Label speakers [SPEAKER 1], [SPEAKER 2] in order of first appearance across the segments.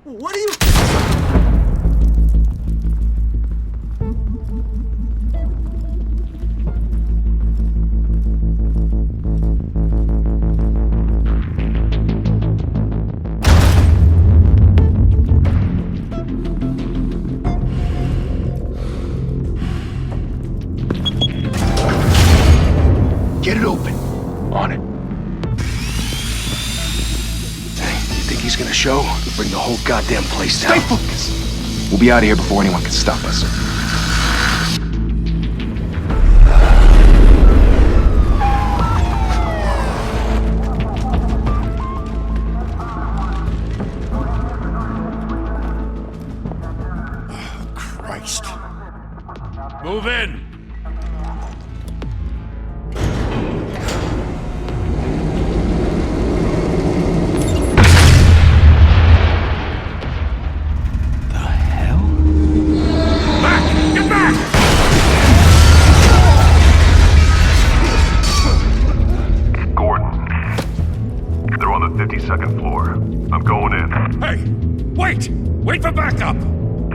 [SPEAKER 1] What are you...
[SPEAKER 2] Get it open. On it. Hey, you think he's gonna show? We'll bring the whole goddamn place down.
[SPEAKER 1] Stay focused!
[SPEAKER 2] We'll be out of here before anyone can stop us.
[SPEAKER 1] Christ.
[SPEAKER 3] Move in!
[SPEAKER 4] Second floor. I'm going in.
[SPEAKER 3] Hey! Wait! Wait for backup!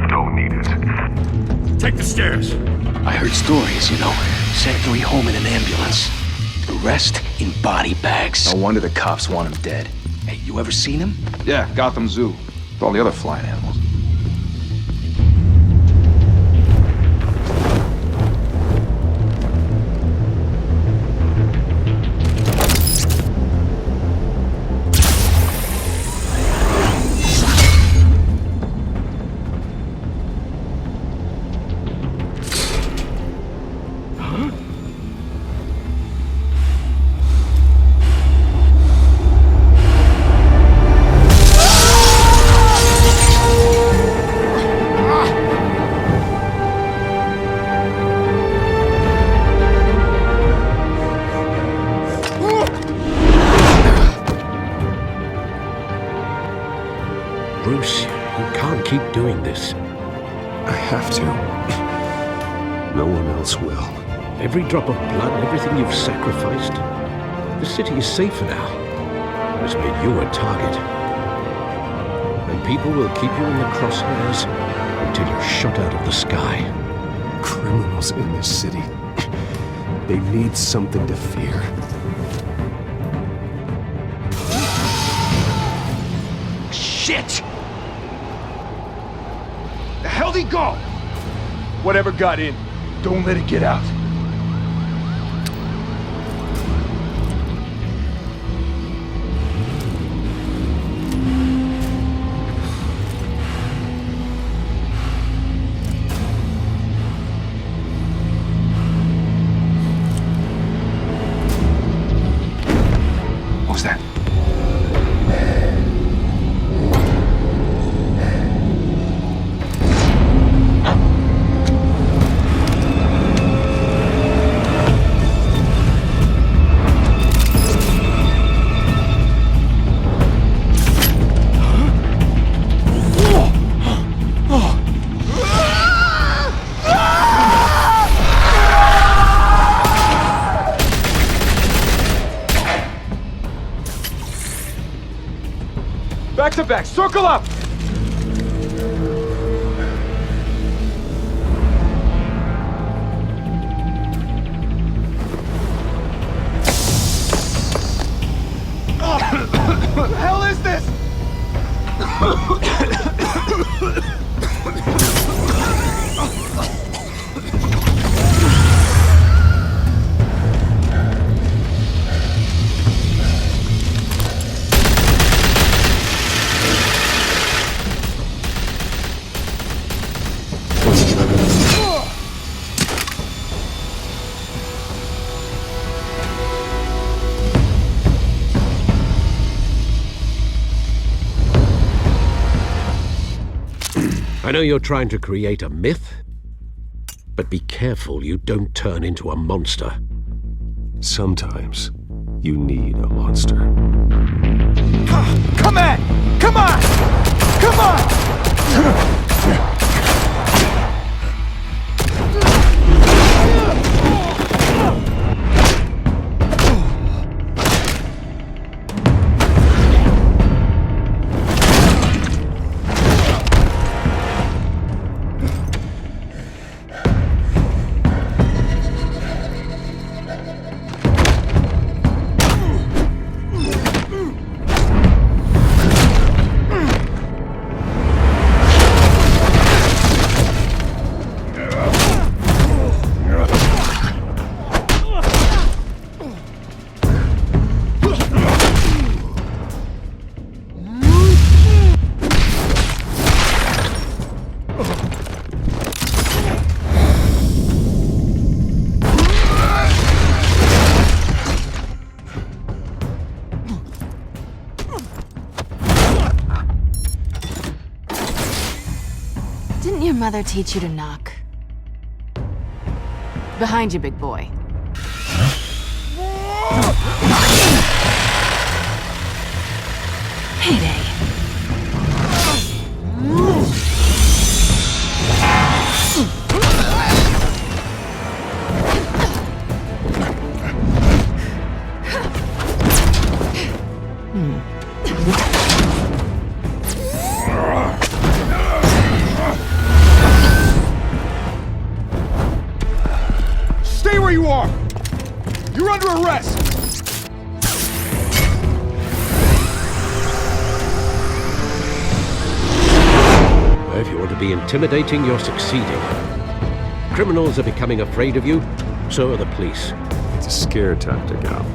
[SPEAKER 4] Don't need it.
[SPEAKER 3] Take the stairs.
[SPEAKER 2] I heard stories, you know. Sent 3 home in an ambulance. The rest in body bags.
[SPEAKER 5] No wonder the cops want him dead.
[SPEAKER 2] Hey, you ever seen him?
[SPEAKER 5] Yeah, Gotham Zoo. With all the other flying animals.
[SPEAKER 6] Bruce, you can't keep doing this.
[SPEAKER 7] I have to. No one else will.
[SPEAKER 6] Every drop of blood, everything you've sacrificed. The city is safer now. It's made you a target. And people will keep you in the crosshairs until you're shot out of the sky.
[SPEAKER 7] Criminals in this city. They need something to fear.
[SPEAKER 2] Shit! The hell'd he go?
[SPEAKER 5] Whatever got in, don't let it get out.
[SPEAKER 2] What was that?
[SPEAKER 5] Back to back, circle up! What the hell is this?
[SPEAKER 6] I know you're trying to create a myth, but be careful you don't turn into a monster.
[SPEAKER 7] Sometimes you need a monster.
[SPEAKER 5] Come on! Come on! Come on!
[SPEAKER 8] mother teach you to knock? Behind you, big boy. Heyday.
[SPEAKER 5] Stay where you are! You're under arrest!
[SPEAKER 6] If you want to be intimidating, you're succeeding. Criminals are becoming afraid of you, so are the police.
[SPEAKER 7] It's a scare tactic, Al.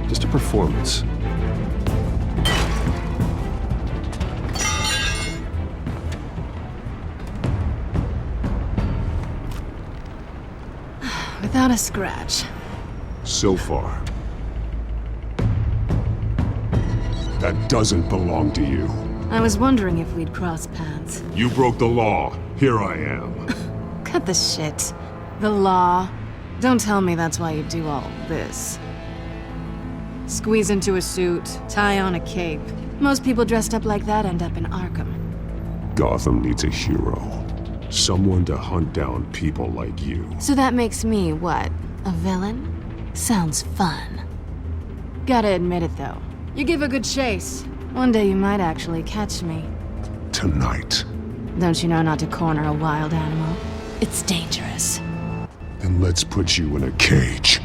[SPEAKER 7] Just a performance.
[SPEAKER 8] Without a scratch.
[SPEAKER 4] So far. That doesn't belong to you.
[SPEAKER 8] I was wondering if we'd cross paths.
[SPEAKER 4] You broke the law. Here I am.
[SPEAKER 8] Cut the shit. The law. Don't tell me that's why you do all this. Squeeze into a suit, tie on a cape. Most people dressed up like that end up in Arkham.
[SPEAKER 4] Gotham needs a hero. Someone to hunt down people like you.
[SPEAKER 8] So that makes me, what, a villain? Sounds fun. Gotta admit it, though. You give a good chase. One day you might actually catch me.
[SPEAKER 4] Tonight.
[SPEAKER 8] Don't you know not to corner a wild animal? It's dangerous.
[SPEAKER 4] Then let's put you in a cage.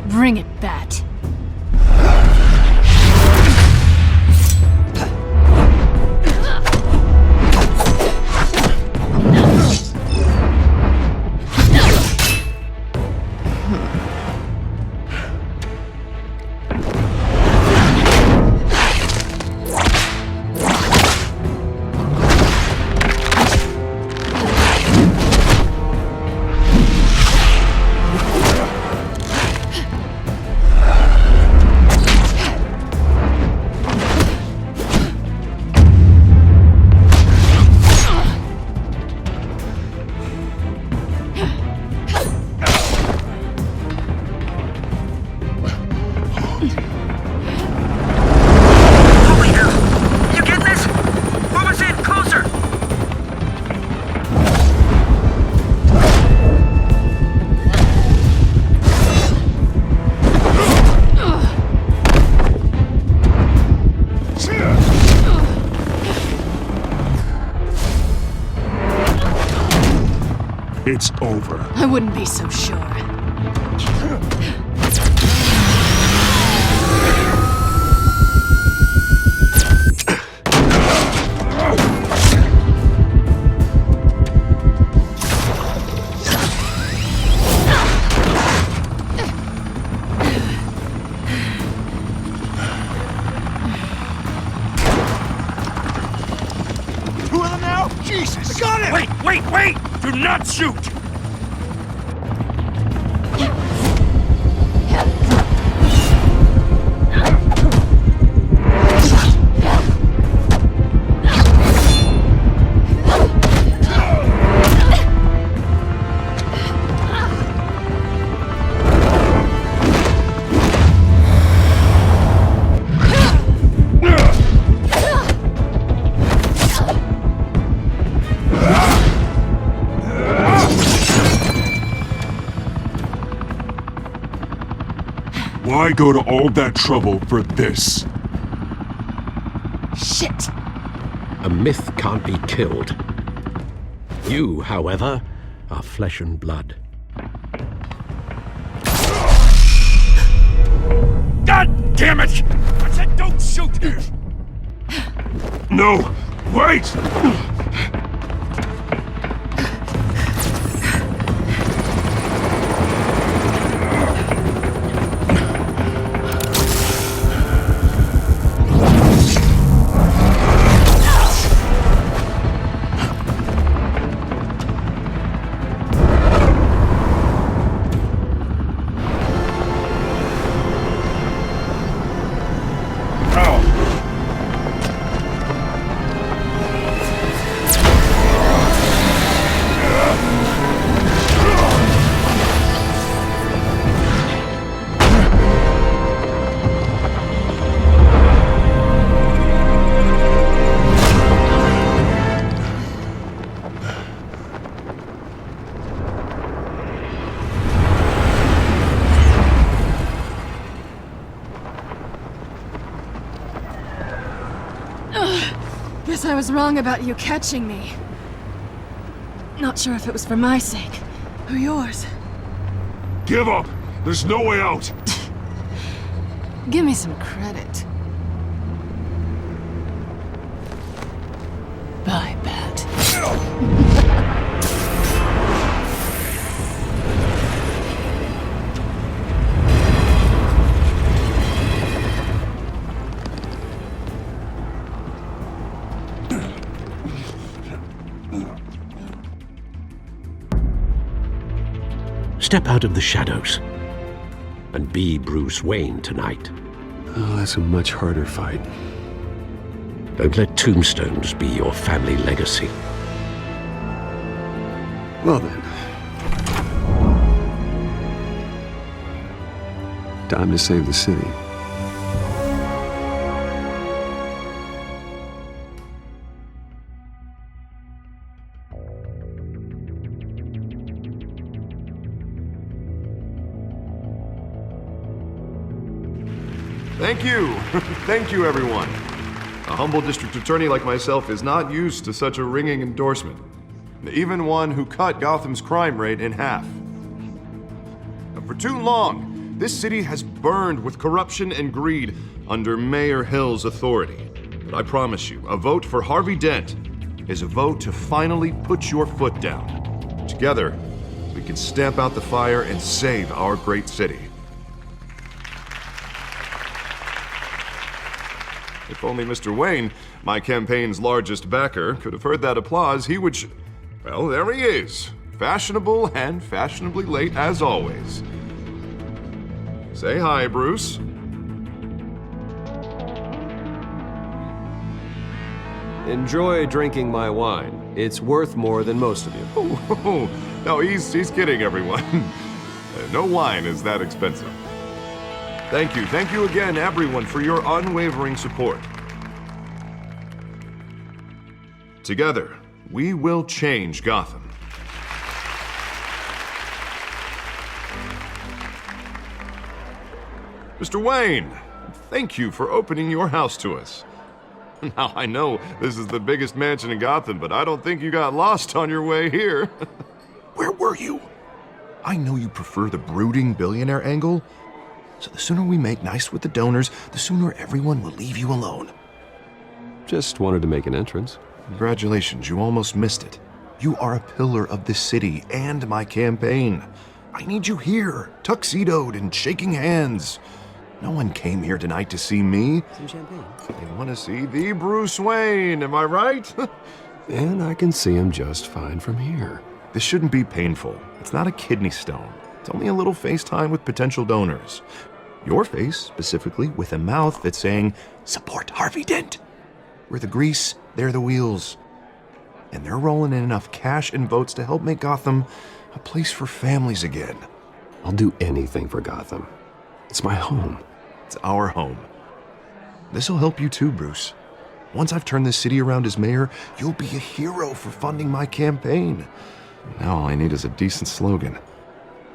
[SPEAKER 8] Bring it, Bat.
[SPEAKER 4] It's over.
[SPEAKER 8] I wouldn't be so sure.
[SPEAKER 5] Two of them now? Jesus! I got him!
[SPEAKER 3] Wait! Do not shoot!
[SPEAKER 4] Why go to all that trouble for this?
[SPEAKER 8] Shit!
[SPEAKER 6] A myth can't be killed. You, however, are flesh and blood.
[SPEAKER 3] God damn it! I said don't shoot!
[SPEAKER 4] No! Wait!
[SPEAKER 8] I was wrong about you catching me. Not sure if it was for my sake, or yours.
[SPEAKER 4] Give up! There's no way out!
[SPEAKER 8] Give me some credit. Bye, Bat.
[SPEAKER 6] Step out of the shadows and be Bruce Wayne tonight.
[SPEAKER 7] Oh, that's a much harder fight.
[SPEAKER 6] Don't let tombstones be your family legacy.
[SPEAKER 7] Well then. Time to save the city.
[SPEAKER 9] Thank you. Thank you, everyone. A humble district attorney like myself is not used to such a ringing endorsement. Even one who cut Gotham's crime rate in half. For too long, this city has burned with corruption and greed under Mayor Hill's authority. But I promise you, a vote for Harvey Dent is a vote to finally put your foot down. Together, we can stamp out the fire and save our great city. If only Mr. Wayne, my campaign's largest backer, could have heard that applause, he would well, there he is. Fashionable and fashionably late as always. Say hi, Bruce.
[SPEAKER 7] Enjoy drinking my wine. It's worth more than most of you.
[SPEAKER 9] Oh, no, he's kidding, everyone. No wine is that expensive. Thank you again, everyone, for your unwavering support. Together, we will change Gotham. Mr. Wayne, thank you for opening your house to us. Now, I know this is the biggest mansion in Gotham, but I don't think you got lost on your way here.
[SPEAKER 1] Where were you? I know you prefer the brooding billionaire angle, so the sooner we make nice with the donors, the sooner everyone will leave you alone.
[SPEAKER 7] Just wanted to make an entrance.
[SPEAKER 1] Congratulations, you almost missed it. You are a pillar of this city and my campaign. I need you here, tuxedoed and shaking hands. No one came here tonight to see me.
[SPEAKER 7] Some champagne.
[SPEAKER 1] They want to see the Bruce Wayne, am I right?
[SPEAKER 7] And I can see him just fine from here.
[SPEAKER 1] This shouldn't be painful. It's not a kidney stone. It's only a little FaceTime with potential donors. Your face, specifically, with a mouth that's saying, support Harvey Dent. We're the grease, they're the wheels. And they're rolling in enough cash and votes to help make Gotham a place for families again.
[SPEAKER 7] I'll do anything for Gotham. It's my home.
[SPEAKER 1] It's our home. This'll help you too, Bruce. Once I've turned this city around as mayor, you'll be a hero for funding my campaign. Now all I need is a decent slogan.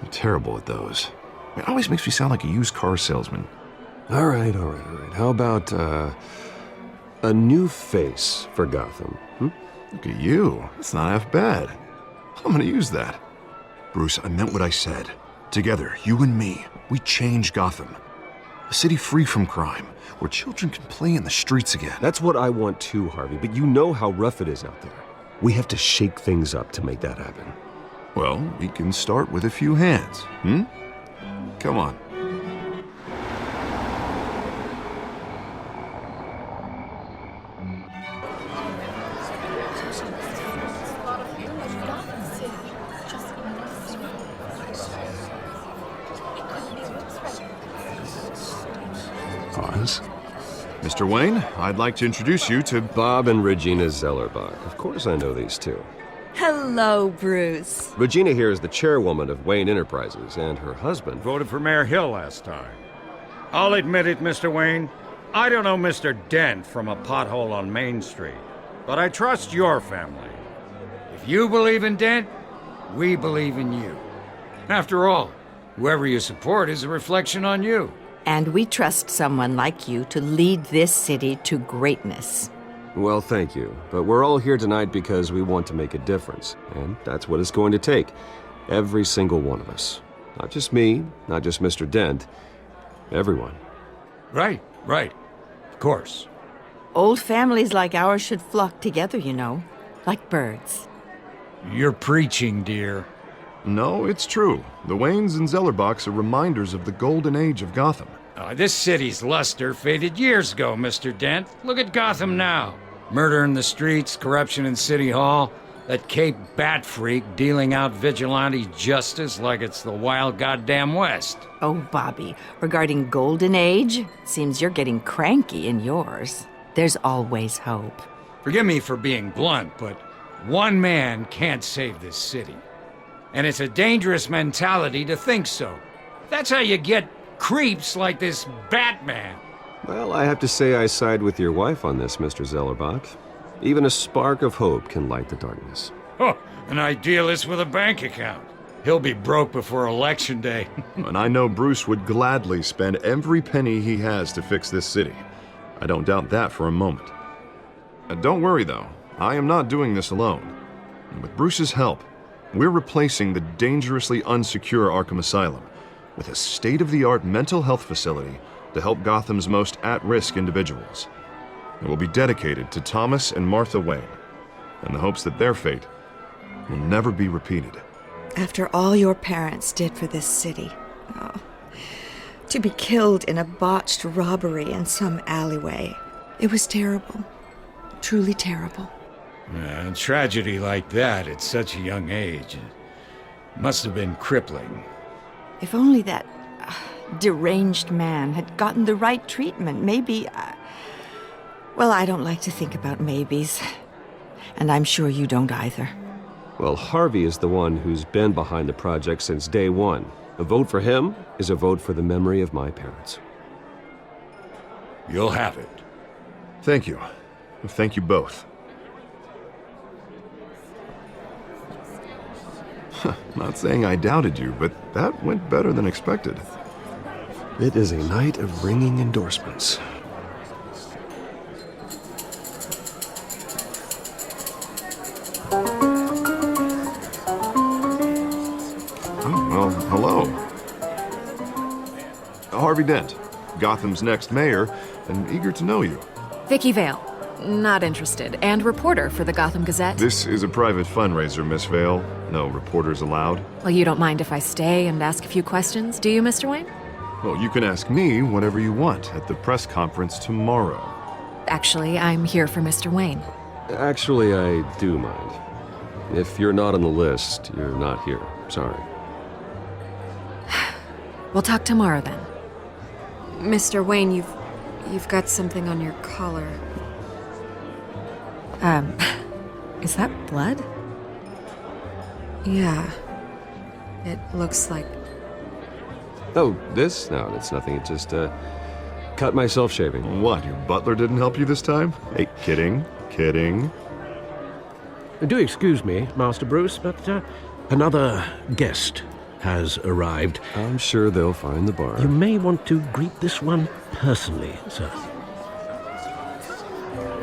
[SPEAKER 1] I'm terrible at those. It always makes me sound like a used car salesman.
[SPEAKER 7] All right. How about, a new face for Gotham?
[SPEAKER 1] Look at you. That's not half bad. I'm gonna use that. Bruce, I meant what I said. Together, you and me, we change Gotham. A city free from crime, where children can play in the streets again.
[SPEAKER 7] That's what I want too, Harvey, but you know how rough it is out there. We have to shake things up to make that happen.
[SPEAKER 1] Well, we can start with a few hands, Come on.
[SPEAKER 7] Pause.
[SPEAKER 9] Mr. Wayne, I'd like to introduce you to
[SPEAKER 7] Bob and Regina Zellerbach. Of course I know these two.
[SPEAKER 10] Hello, Bruce.
[SPEAKER 7] Regina here is the chairwoman of Wayne Enterprises, and her husband...
[SPEAKER 3] Voted for Mayor Hill last time. I'll admit it, Mr. Wayne. I don't know Mr. Dent from a pothole on Main Street, but I trust your family. If you believe in Dent, we believe in you. After all, whoever you support is a reflection on you.
[SPEAKER 10] And we trust someone like you to lead this city to greatness.
[SPEAKER 7] Well, thank you. But we're all here tonight because we want to make a difference. And that's what it's going to take. Every single one of us. Not just me, not just Mr. Dent. Everyone.
[SPEAKER 3] Right. Of course.
[SPEAKER 10] Old families like ours should flock together, you know. Like birds.
[SPEAKER 3] You're preaching, dear.
[SPEAKER 9] No, it's true. The Waynes and Zellerbachs are reminders of the golden age of Gotham.
[SPEAKER 3] This city's luster faded years ago, Mr. Dent. Look at Gotham now. Murder in the streets, corruption in City Hall, that Cape Bat freak dealing out vigilante justice like it's the wild goddamn West.
[SPEAKER 10] Oh, Bobby, regarding Golden Age, seems you're getting cranky in yours. There's always hope.
[SPEAKER 3] Forgive me for being blunt, but one man can't save this city. And it's a dangerous mentality to think so. That's how you get creeps like this Batman.
[SPEAKER 7] Well, I have to say I side with your wife on this, Mr. Zellerbach. Even a spark of hope can light the darkness.
[SPEAKER 3] Oh, an idealist with a bank account. He'll be broke before Election Day.
[SPEAKER 9] And I know Bruce would gladly spend every penny he has to fix this city. I don't doubt that for a moment. Don't worry, though. I am not doing this alone. And with Bruce's help, we're replacing the dangerously unsecure Arkham Asylum with a state-of-the-art mental health facility to help Gotham's most at-risk individuals. It will be dedicated to Thomas and Martha Wayne, in the hopes that their fate will never be repeated.
[SPEAKER 11] After all your parents did for this city, to be killed in a botched robbery in some alleyway, it was terrible. Truly terrible.
[SPEAKER 3] A tragedy like that at such a young age must have been crippling.
[SPEAKER 10] If only that deranged man had gotten the right treatment, maybe... Well, I don't like to think about maybes. And I'm sure you don't either.
[SPEAKER 7] Well, Harvey is the one who's been behind the project since day one. A vote for him is a vote for the memory of my parents.
[SPEAKER 3] You'll have it.
[SPEAKER 9] Thank you. Thank you both. Not saying I doubted you, but that went better than expected.
[SPEAKER 7] It is a night of ringing endorsements.
[SPEAKER 9] Oh, well, hello. Harvey Dent, Gotham's next mayor, and eager to know you.
[SPEAKER 12] Vicky Vale. Not interested. And reporter for the Gotham Gazette.
[SPEAKER 9] This is a private fundraiser, Miss Vale. No reporters allowed.
[SPEAKER 12] Well, you don't mind if I stay and ask a few questions, do you, Mr. Wayne?
[SPEAKER 9] Well, you can ask me whatever you want at the press conference tomorrow.
[SPEAKER 12] Actually, I'm here for Mr. Wayne.
[SPEAKER 7] Actually, I do mind. If you're not on the list, you're not here. Sorry.
[SPEAKER 12] We'll talk tomorrow then.
[SPEAKER 8] Mr. Wayne, you've got something on your collar.
[SPEAKER 12] Is that blood?
[SPEAKER 8] Yeah. It looks like...
[SPEAKER 7] Oh, this? No, it's nothing. It just, cut myself shaving.
[SPEAKER 9] What, your butler didn't help you this time? Hey, kidding.
[SPEAKER 6] Do excuse me, Master Bruce, but another guest has arrived.
[SPEAKER 7] I'm sure they'll find the bar.
[SPEAKER 6] You may want to greet this one personally, sir.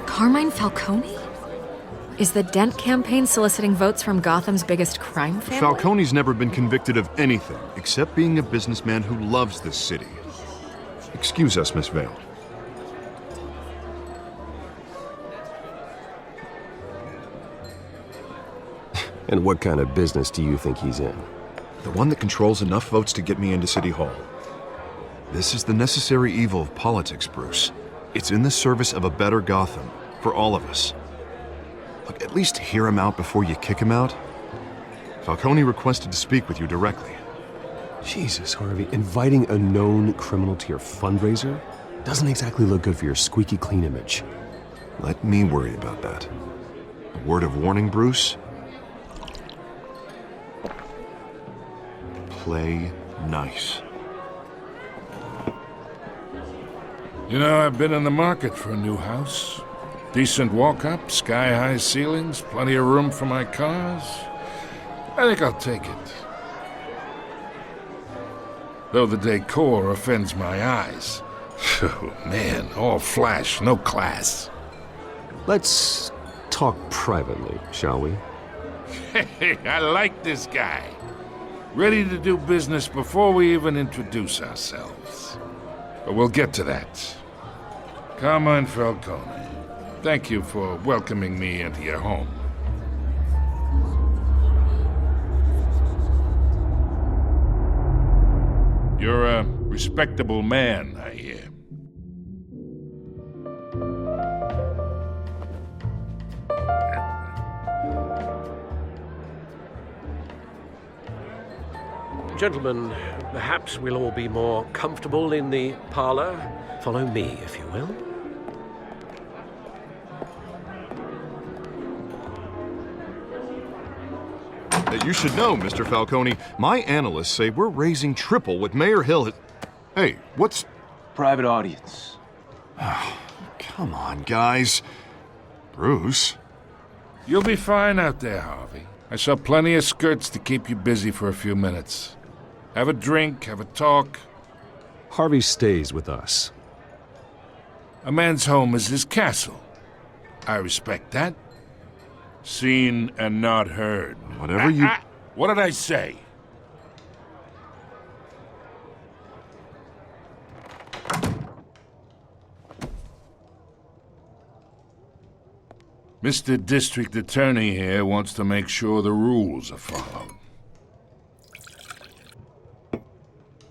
[SPEAKER 12] Carmine Falcone? Is the Dent campaign soliciting votes from Gotham's biggest crime family?
[SPEAKER 9] Falcone's never been convicted of anything except being a businessman who loves this city. Excuse us, Miss Vale.
[SPEAKER 7] And what kind of business do you think he's in?
[SPEAKER 9] The one that controls enough votes to get me into City Hall. This is the necessary evil of politics, Bruce. It's in the service of a better Gotham, for all of us. Look, at least hear him out before you kick him out. Falcone requested to speak with you directly.
[SPEAKER 7] Jesus, Harvey, inviting a known criminal to your fundraiser doesn't exactly look good for your squeaky clean image.
[SPEAKER 9] Let me worry about that. A word of warning, Bruce. Play nice.
[SPEAKER 13] You know, I've been in the market for a new house. Decent walk-up, sky-high ceilings, plenty of room for my cars. I think I'll take it. Though the decor offends my eyes. Oh, man, all flash, no class.
[SPEAKER 7] Let's talk privately, shall we?
[SPEAKER 13] Hey, I like this guy. Ready to do business before we even introduce ourselves. But we'll get to that. Carmine Falcone, thank you for welcoming me into your home. You're a respectable man, I hear.
[SPEAKER 6] Gentlemen, perhaps we'll all be more comfortable in the parlor. Follow me, if you will.
[SPEAKER 9] You should know, Mr. Falcone, my analysts say we're raising triple what Mayor Hill has... Hey, what's...
[SPEAKER 2] Private audience.
[SPEAKER 9] Come on, guys. Bruce?
[SPEAKER 13] You'll be fine out there, Harvey. I saw plenty of skirts to keep you busy for a few minutes. Have a drink, have a talk.
[SPEAKER 7] Harvey stays with us.
[SPEAKER 13] A man's home is his castle. I respect that. Seen and not heard.
[SPEAKER 9] Whatever you...
[SPEAKER 13] What did I say? Mr. District Attorney here wants to make sure the rules are followed.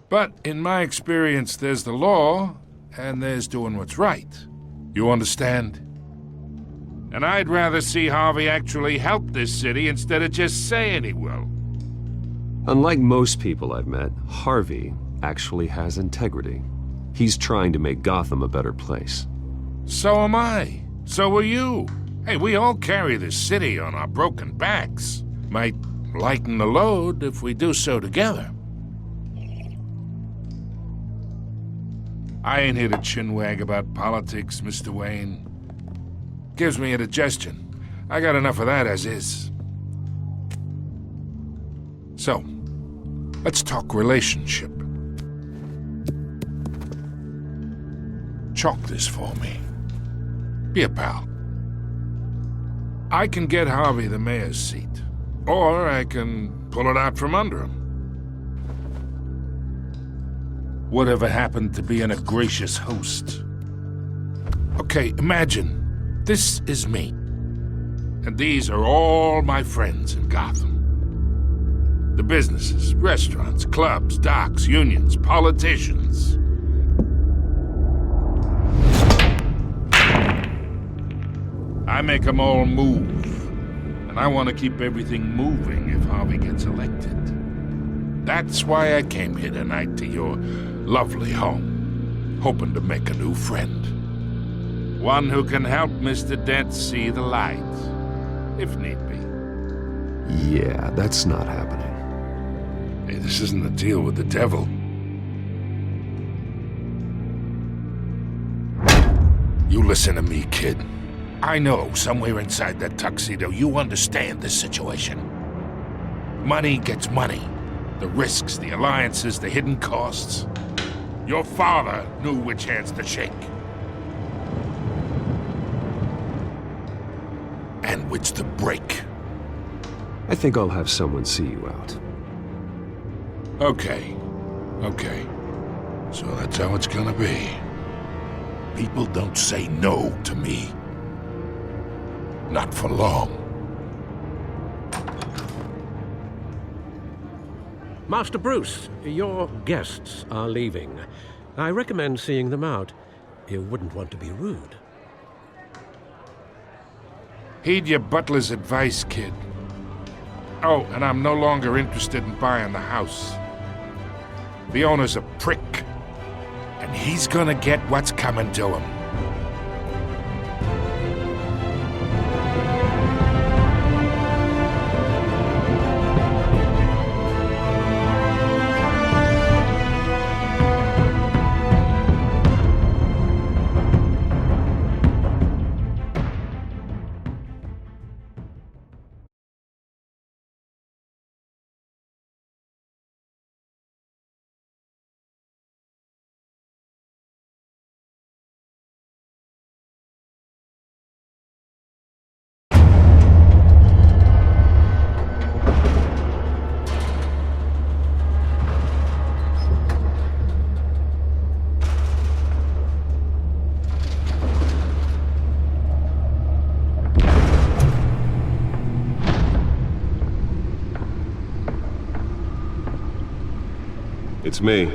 [SPEAKER 13] But in my experience, there's the law, and there's doing what's right. You understand? And I'd rather see Harvey actually help this city instead of just saying he will.
[SPEAKER 7] Unlike most people I've met, Harvey actually has integrity. He's trying to make Gotham a better place.
[SPEAKER 13] So am I. So are you. Hey, we all carry this city on our broken backs. Might lighten the load if we do so together. I ain't here to chinwag about politics, Mr. Wayne. Gives me indigestion. I got enough of that as is. So, let's talk relationship. Chalk this for me. Be a pal. I can get Harvey the mayor's seat, or I can pull it out from under him. Whatever happened to being a gracious host? Okay, imagine this is me, and these are all my friends in Gotham. The businesses, restaurants, clubs, docks, unions, politicians. I make them all move, and I want to keep everything moving if Harvey gets elected. That's why I came here tonight to your lovely home, hoping to make a new friend. One who can help Mr. Dent see the light, if need be.
[SPEAKER 7] Yeah, that's not happening.
[SPEAKER 13] Hey, this isn't a deal with the devil. You listen to me, kid. I know somewhere inside that tuxedo you understand this situation. Money gets money. The risks, the alliances, the hidden costs. Your father knew which hands to shake. And which to break.
[SPEAKER 7] I think I'll have someone see you out.
[SPEAKER 13] Okay. So that's how it's gonna be. People don't say no to me. Not for long.
[SPEAKER 6] Master Bruce, your guests are leaving. I recommend seeing them out. You wouldn't want to be rude.
[SPEAKER 13] Heed your butler's advice, kid. Oh, and I'm no longer interested in buying the house. The owner's a prick, and he's gonna get what's coming to him.
[SPEAKER 7] It's me.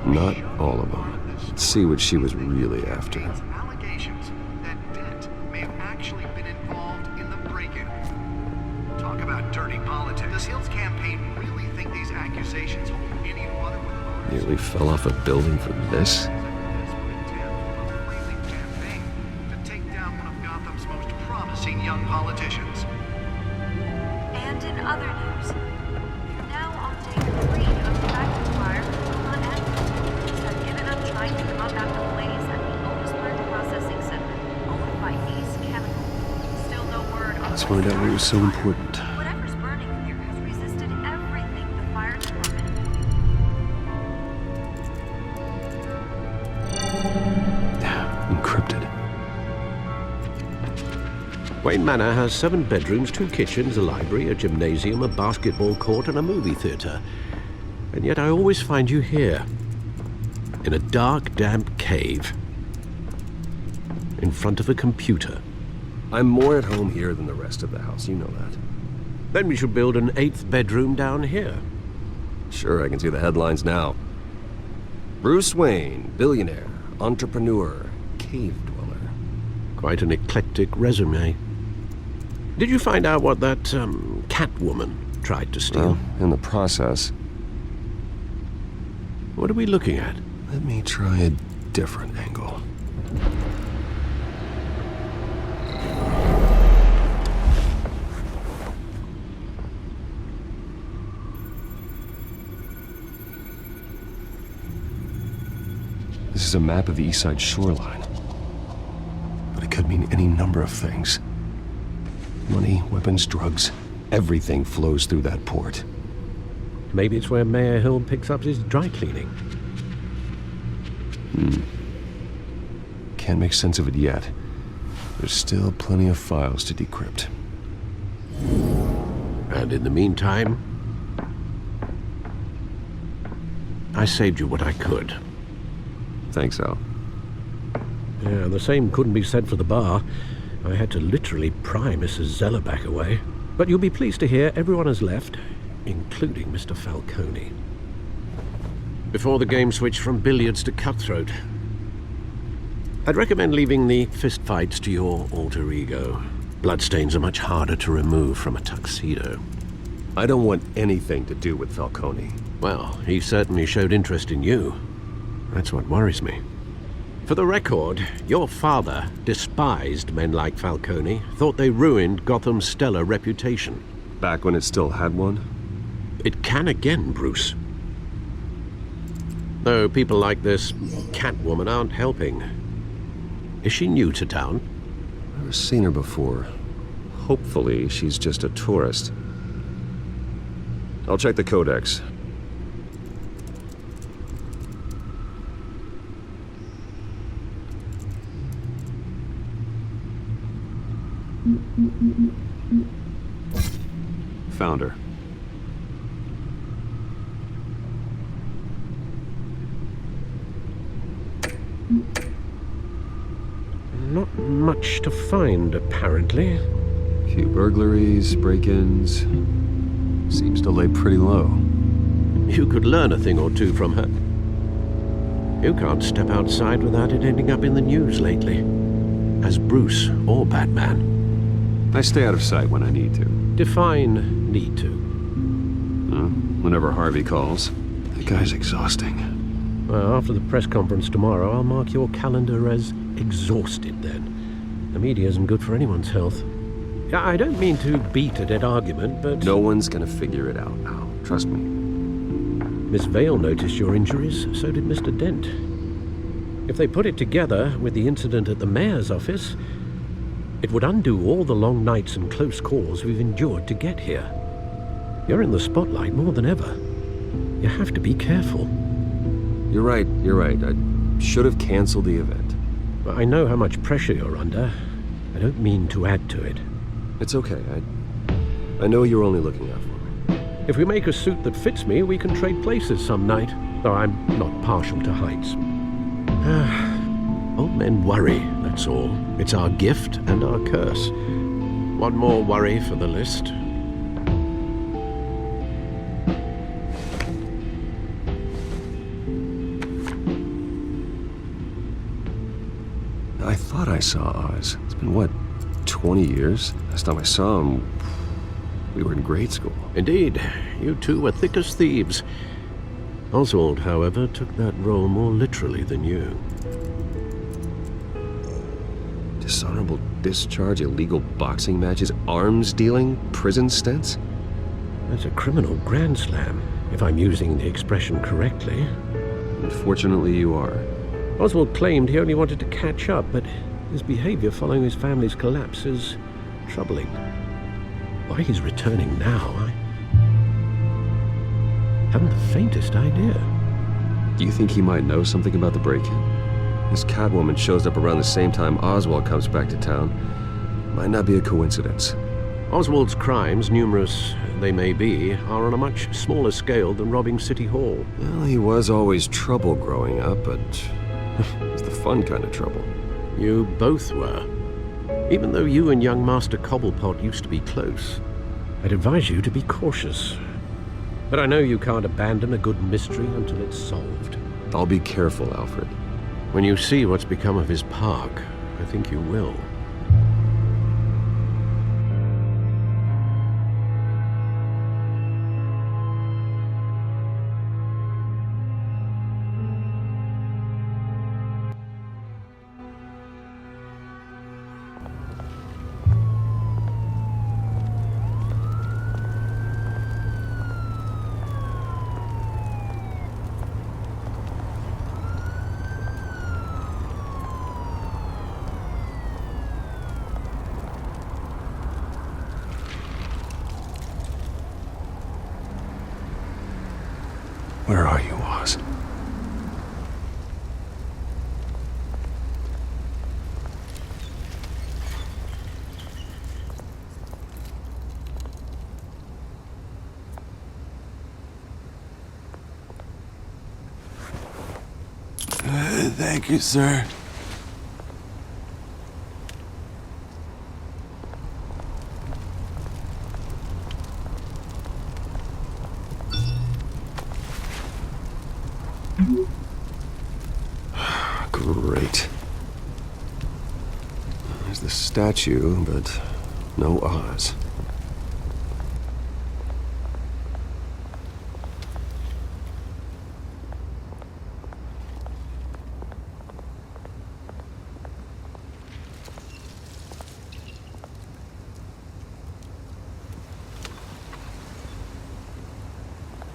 [SPEAKER 7] Not all of them. Let's see what she was really after.
[SPEAKER 14] Allegations that Dent may have actually been involved in the break-in. Talk about dirty politics. Does Hill's campaign really think these accusations hold any water with voters?
[SPEAKER 7] Nearly fell off a building for this?
[SPEAKER 14] To take down one of Gotham's most promising young politicians.
[SPEAKER 15] And in other news, we're now on day 3 of the factory fire on Avenue. Have given up trying to combat the blaze at the Otisburg Processing Center, owned by Ace Chemical. Still no word on
[SPEAKER 7] Let's find out what was so important.
[SPEAKER 15] Whatever's burning here has resisted everything the fire department.
[SPEAKER 7] Encrypted.
[SPEAKER 6] Wayne Manor has 7 bedrooms, 2 kitchens, a library, a gymnasium, a basketball court, and a movie theater. And yet I always find you here, in a dark, damp cave, in front of a computer.
[SPEAKER 7] I'm more at home here than the rest of the house, you know that.
[SPEAKER 6] Then we should build an 8th bedroom down here.
[SPEAKER 7] Sure, I can see the headlines now. Bruce Wayne, billionaire, entrepreneur, cave dweller.
[SPEAKER 6] Quite an eclectic resume. Did you find out what that, Catwoman tried to steal?
[SPEAKER 7] Well, in the process.
[SPEAKER 6] What are we looking at?
[SPEAKER 7] Let me try a different angle. This is a map of the East Side shoreline. But it could mean any number of things. Money, weapons, drugs, everything flows through that port.
[SPEAKER 6] Maybe it's where Mayor Hill picks up his dry cleaning.
[SPEAKER 7] Can't make sense of it yet. There's still plenty of files to decrypt.
[SPEAKER 6] And in the meantime, I saved you what I could.
[SPEAKER 7] Thanks, Al.
[SPEAKER 6] Yeah, the same couldn't be said for the bar. I had to literally pry Mrs. Zeller back away. But you'll be pleased to hear everyone has left, including Mr. Falcone. Before the game switched from billiards to cutthroat. I'd recommend leaving the fistfights to your alter ego. Bloodstains are much harder to remove from a tuxedo.
[SPEAKER 7] I don't want anything to do with Falcone.
[SPEAKER 6] Well, he certainly showed interest in you. That's what worries me. For the record, your father despised men like Falcone, thought they ruined Gotham's stellar reputation.
[SPEAKER 7] Back when it still had one?
[SPEAKER 6] It can again, Bruce. Though people like this Catwoman aren't helping. Is she new to town?
[SPEAKER 7] Never seen her before. Hopefully, she's just a tourist. I'll check the codex. Found her.
[SPEAKER 6] Not much to find, apparently.
[SPEAKER 7] Few burglaries, break-ins. Seems to lay pretty low.
[SPEAKER 6] You could learn a thing or two from her. You can't step outside without it ending up in the news lately. As Bruce or Batman.
[SPEAKER 7] I stay out of sight when I need to.
[SPEAKER 6] Define need to.
[SPEAKER 7] Whenever Harvey calls. That guy's exhausting.
[SPEAKER 6] Well, after the press conference tomorrow, I'll mark your calendar as exhausted then. The media isn't good for anyone's health. I don't mean to beat a dead argument, but...
[SPEAKER 7] No one's gonna figure it out now. Trust me.
[SPEAKER 6] Miss Vale noticed your injuries, so did Mr. Dent. If they put it together with the incident at the mayor's office, it would undo all the long nights and close calls we've endured to get here. You're in the spotlight more than ever. You have to be careful.
[SPEAKER 7] You're right. I should have canceled the event.
[SPEAKER 6] I know how much pressure you're under. I don't mean to add to it.
[SPEAKER 7] It's okay. I know you're only looking out for me.
[SPEAKER 6] If we make a suit that fits me, we can trade places some night. Though I'm not partial to heights. Old men worry, that's all. It's our gift and our curse. One more worry for the list.
[SPEAKER 7] I thought I saw Oz. It's been, what, 20 years? Last time I saw him, we were in grade school.
[SPEAKER 6] Indeed. You two were thick as thieves. Oswald, however, took that role more literally than you.
[SPEAKER 7] Dishonorable discharge, illegal boxing matches, arms dealing, prison stints?
[SPEAKER 6] That's a criminal grand slam, if I'm using the expression correctly.
[SPEAKER 7] Unfortunately, you are.
[SPEAKER 6] Oswald claimed he only wanted to catch up, but his behavior following his family's collapse is troubling. Why he's returning now, I haven't the faintest idea.
[SPEAKER 7] Do you think he might know something about the break-in? This Catwoman shows up around the same time Oswald comes back to town. Might not be a coincidence.
[SPEAKER 6] Oswald's crimes, numerous they may be, are on a much smaller scale than robbing City Hall.
[SPEAKER 7] Well, he was always trouble growing up, but it's the fun kind of trouble.
[SPEAKER 6] You both were. Even though you and young Master Cobblepot used to be close, I'd advise you to be cautious. But I know you can't abandon a good mystery until it's solved.
[SPEAKER 7] I'll be careful, Alfred.
[SPEAKER 6] When you see what's become of his park, I think you will.
[SPEAKER 7] Where are you, Oz?
[SPEAKER 16] Thank you, sir.
[SPEAKER 7] Great. There's the statue, but no Oz.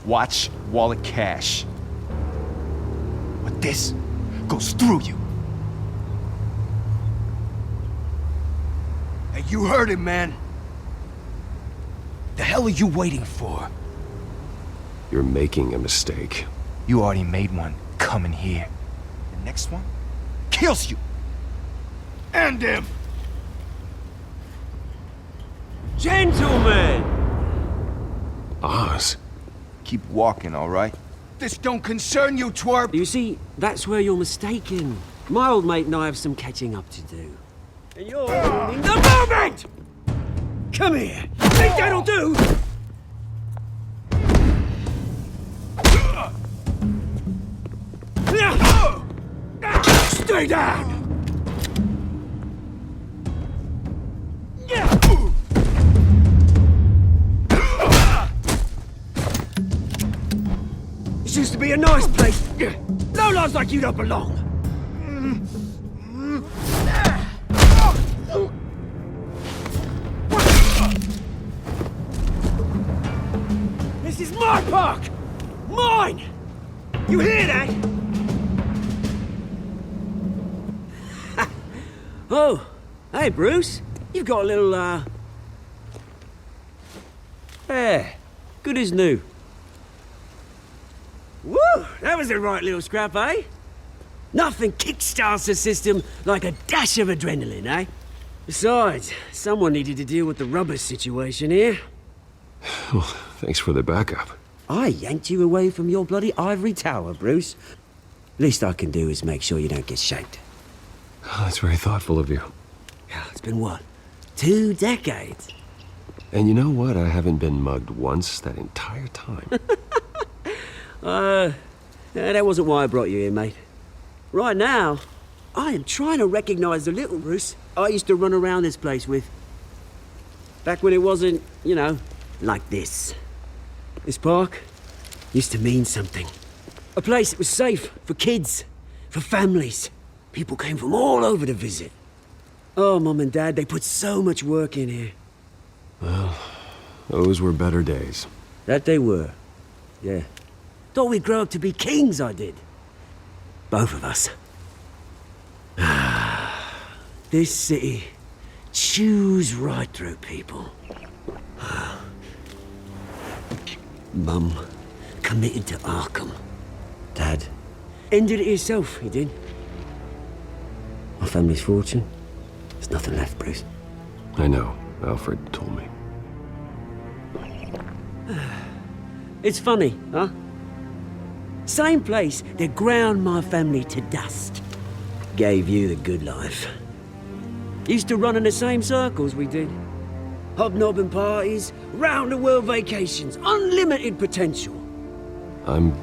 [SPEAKER 16] Watch wallet cash. But this goes through you. Hey, you heard it, man. The hell are you waiting for?
[SPEAKER 7] You're making a mistake.
[SPEAKER 16] You already made one coming here. The next one kills you. And him.
[SPEAKER 17] Gentlemen!
[SPEAKER 7] Oz.
[SPEAKER 16] Keep walking, all right? This don't concern you, twerp!
[SPEAKER 17] You see, that's where you're mistaken. My old mate and I have some catching up to do. And you're ruining the moment! Come here! Think that'll do? Stay down! to be a nice place. No lives like you don't belong. This is my park! Mine! You hear that? Oh, hey, Bruce. You've got a little, Yeah, good as new. Woo! That was a right little scrap, eh? Nothing kickstarts the system like a dash of adrenaline, eh? Besides, someone needed to deal with the rubber situation here.
[SPEAKER 7] Well, thanks for the backup.
[SPEAKER 17] I yanked you away from your bloody ivory tower, Bruce. Least I can do is make sure you don't get shanked.
[SPEAKER 7] Oh, that's very thoughtful of you.
[SPEAKER 17] Yeah, it's been what? 2 decades?
[SPEAKER 7] And you know what? I haven't been mugged once that entire time.
[SPEAKER 17] That wasn't why I brought you here, mate. Right now, I am trying to recognize the little Bruce I used to run around this place with. Back when it wasn't, you know, like this. This park used to mean something. A place that was safe for kids, for families. People came from all over to visit. Oh, Mum and Dad, they put so much work in here.
[SPEAKER 7] Well, those were better days.
[SPEAKER 17] That they were. Yeah. Thought we'd grow up to be kings, I did. Both of us. This city chews right through people. Mum committed to Arkham. Dad ended it himself, he did. My family's fortune, there's nothing left, Bruce.
[SPEAKER 7] I know. Alfred told me.
[SPEAKER 17] It's funny, huh? Same place that ground my family to dust. Gave you the good life. Used to run in the same circles we did. Hobnobbing parties, round-the-world vacations, unlimited potential.
[SPEAKER 7] I'm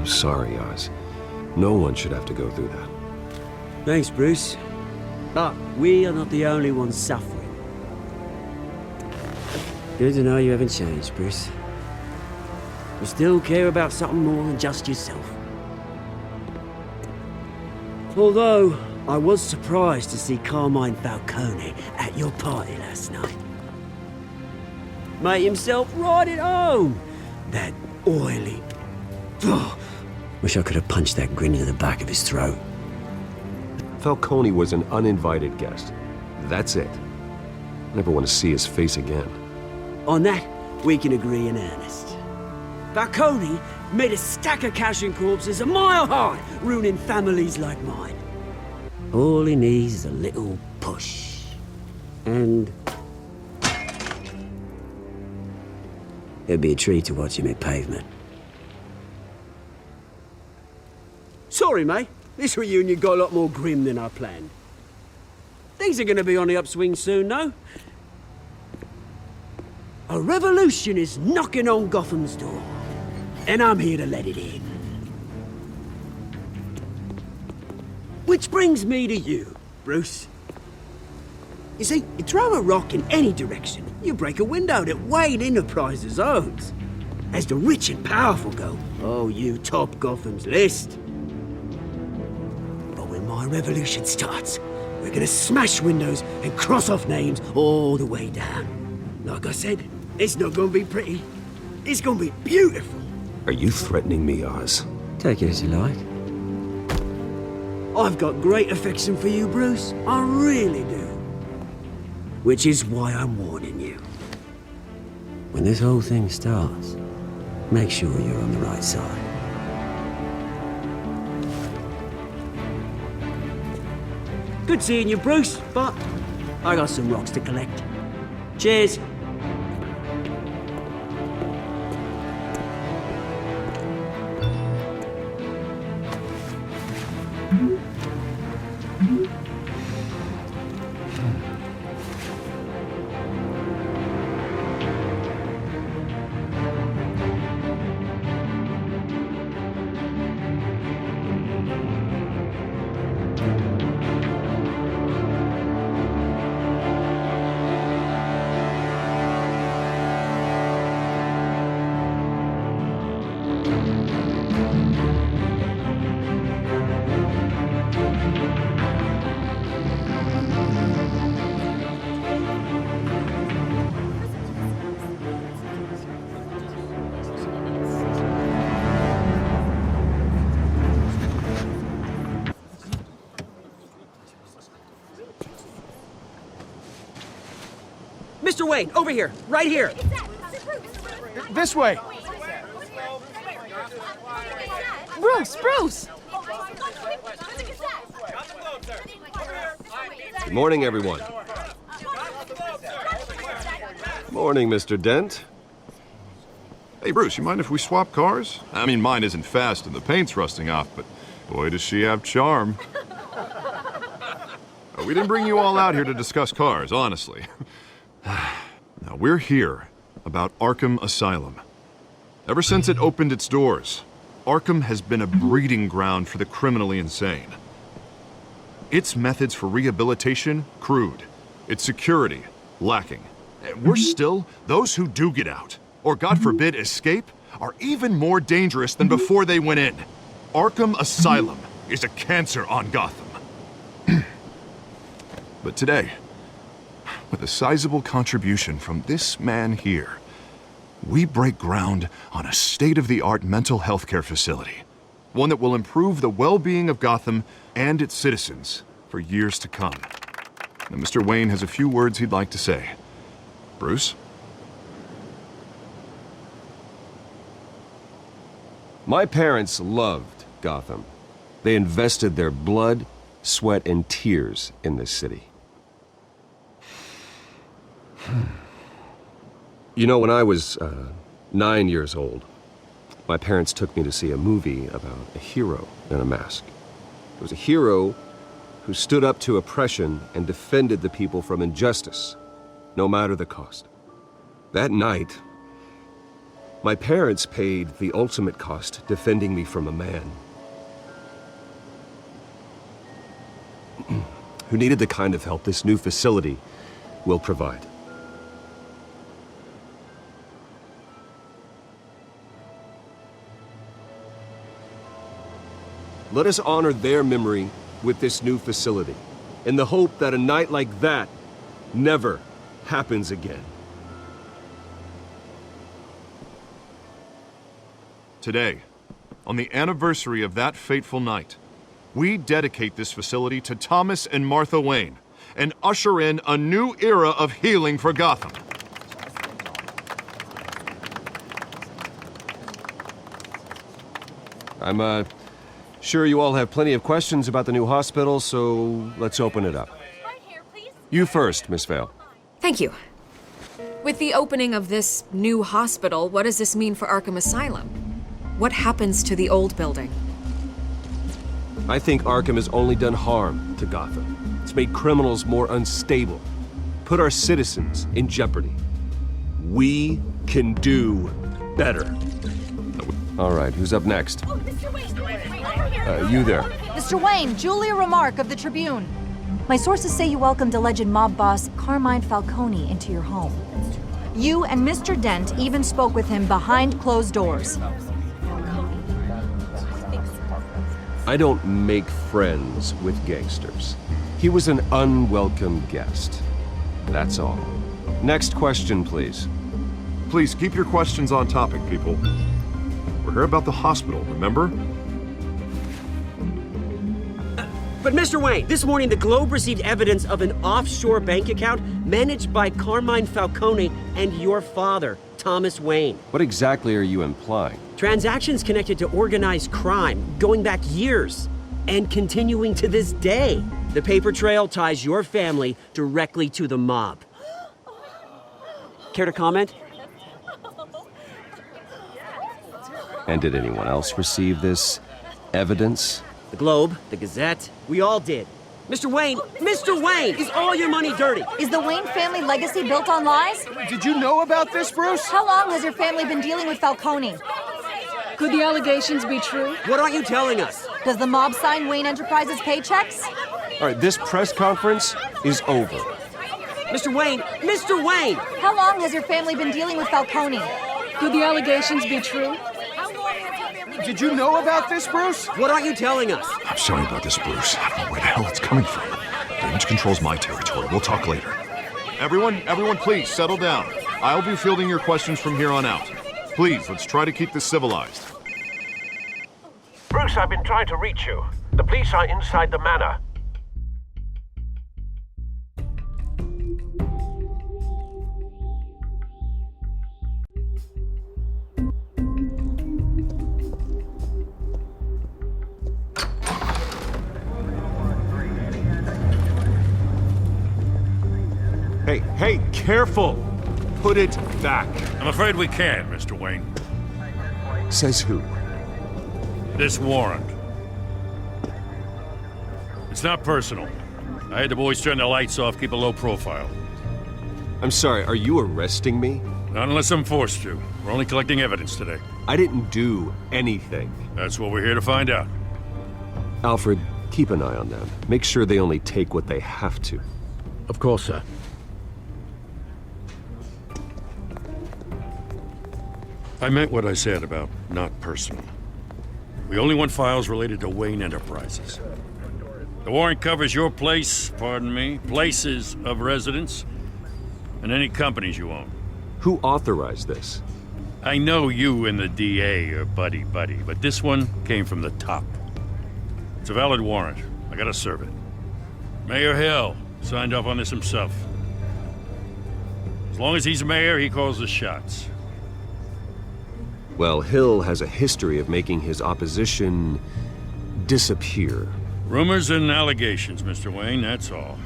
[SPEAKER 7] sorry, Oz. No one should have to go through that.
[SPEAKER 17] Thanks, Bruce. But we are not the only ones suffering. Good to know you haven't changed, Bruce. You still care about something more than just yourself. Although, I was surprised to see Carmine Falcone at your party last night. Made himself right at home. That oily... Oh, wish I could have punched that grin into the back of his throat.
[SPEAKER 7] Falcone was an uninvited guest. That's it. Never want to see his face again.
[SPEAKER 17] On that, we can agree in earnest. Falcone made a stack of cash and corpses a mile high, ruining families like mine. All he needs is a little push. And... it'd be a treat to watch him hit pavement. Sorry, mate. This reunion got a lot more grim than I planned. Things are gonna be on the upswing soon, though. A revolution is knocking on Gotham's door. And I'm here to let it in. Which brings me to you, Bruce. You see, you throw a rock in any direction, you break a window that Wayne Enterprises owns. As the rich and powerful go, oh, you top Gotham's list. But when my revolution starts, we're gonna smash windows and cross off names all the way down. Like I said, it's not gonna be pretty. It's gonna be beautiful.
[SPEAKER 7] Are you threatening me, Oz?
[SPEAKER 17] Take it as you like. I've got great affection for you, Bruce. I really do. Which is why I'm warning you. When this whole thing starts, make sure you're on the right side. Good seeing you, Bruce, but I got some rocks to collect. Cheers. Mr. Wayne, over here, right here.
[SPEAKER 5] This way.
[SPEAKER 8] Bruce!
[SPEAKER 7] Good morning, everyone. Morning, Mr. Dent.
[SPEAKER 9] Hey, Bruce, you mind if we swap cars? I mean, mine isn't fast and the paint's rusting off, but boy, does she have charm. We didn't bring you all out here to discuss cars, honestly. Now, we're here about Arkham Asylum. Ever since it opened its doors, Arkham has been a breeding ground for the criminally insane. Its methods for rehabilitation, crude. Its security, lacking. And worse still, those who do get out, or God forbid escape, are even more dangerous than before they went in. Arkham Asylum is a cancer on Gotham. But today, with a sizable contribution from this man here, we break ground on a state-of-the-art mental health care facility. One that will improve the well-being of Gotham and its citizens for years to come. Now, Mr. Wayne has a few words he'd like to say. Bruce?
[SPEAKER 7] My parents loved Gotham. They invested their blood, sweat, and tears in this city. You know, when I was 9 years old, my parents took me to see a movie about a hero in a mask. It was a hero who stood up to oppression and defended the people from injustice, no matter the cost. That night, my parents paid the ultimate cost defending me from a man who needed the kind of help this new facility will provide. Let us honor their memory with this new facility, in the hope that a night like that never happens again.
[SPEAKER 9] Today, on the anniversary of that fateful night, we dedicate this facility to Thomas and Martha Wayne and usher in a new era of healing for Gotham.
[SPEAKER 7] I'm sure you all have plenty of questions about the new hospital, so let's open it up. You first, Miss Vale.
[SPEAKER 12] Thank you. With the opening of this new hospital, what does this mean for Arkham Asylum? What happens to the old building?
[SPEAKER 7] I think Arkham has only done harm to Gotham. It's made criminals more unstable, put our citizens in jeopardy. We can do better. All right, who's up next? You there.
[SPEAKER 18] Mr. Wayne, Julia Remark of the Tribune. My sources say you welcomed alleged mob boss Carmine Falcone into your home. You and Mr. Dent even spoke with him behind closed doors.
[SPEAKER 7] I don't make friends with gangsters. He was an unwelcome guest. That's all. Next question, please.
[SPEAKER 9] Please keep your questions on topic, people. We're here about the hospital, remember?
[SPEAKER 17] But Mr. Wayne, this morning the Globe received evidence of an offshore bank account managed by Carmine Falcone and your father, Thomas Wayne.
[SPEAKER 7] What exactly are you implying?
[SPEAKER 17] Transactions connected to organized crime, going back years, and continuing to this day. The paper trail ties your family directly to the mob. Care to comment?
[SPEAKER 7] And did anyone else receive this evidence?
[SPEAKER 17] The Globe, the Gazette, we all did. Mr. Wayne, is all your money dirty?
[SPEAKER 18] Is the Wayne family legacy built on lies?
[SPEAKER 5] Did you know about this, Bruce?
[SPEAKER 18] How long has your family been dealing with Falcone?
[SPEAKER 8] Could the allegations be true?
[SPEAKER 17] What aren't you telling us?
[SPEAKER 18] Does the mob sign Wayne Enterprises paychecks?
[SPEAKER 7] All right, this press conference is over.
[SPEAKER 17] Mr. Wayne!
[SPEAKER 18] How long has your family been dealing with Falcone?
[SPEAKER 8] Could the allegations be true?
[SPEAKER 5] Did you know about this, Bruce?
[SPEAKER 17] What aren't you telling us?
[SPEAKER 9] I'm sorry about this, Bruce. I don't know where the hell it's coming from. Damage control's my territory. We'll talk later. Everyone, please, settle down. I'll be fielding your questions from here on out. Please, let's try to keep this civilized.
[SPEAKER 19] Bruce, I've been trying to reach you. The police are inside the manor.
[SPEAKER 4] Hey, careful! Put it back.
[SPEAKER 3] I'm afraid we can't, Mr. Wayne.
[SPEAKER 4] Says who?
[SPEAKER 3] This warrant. It's not personal. I had the boys turn the lights off, keep a low profile.
[SPEAKER 7] I'm sorry, are you arresting me?
[SPEAKER 3] Not unless I'm forced to. We're only collecting evidence today.
[SPEAKER 7] I didn't do anything.
[SPEAKER 3] That's what we're here to find out.
[SPEAKER 7] Alfred, keep an eye on them. Make sure they only take what they have to.
[SPEAKER 6] Of course, sir.
[SPEAKER 3] I meant what I said about not personal. We only want files related to Wayne Enterprises. The warrant covers your place, pardon me, places of residence, and any companies you own.
[SPEAKER 7] Who authorized this?
[SPEAKER 3] I know you and the DA are buddy-buddy, but this one came from the top. It's a valid warrant. I gotta serve it. Mayor Hill signed off on this himself. As long as he's mayor, he calls the shots.
[SPEAKER 7] Well, Hill has a history of making his opposition disappear.
[SPEAKER 3] Rumors and allegations, Mr. Wayne, that's all.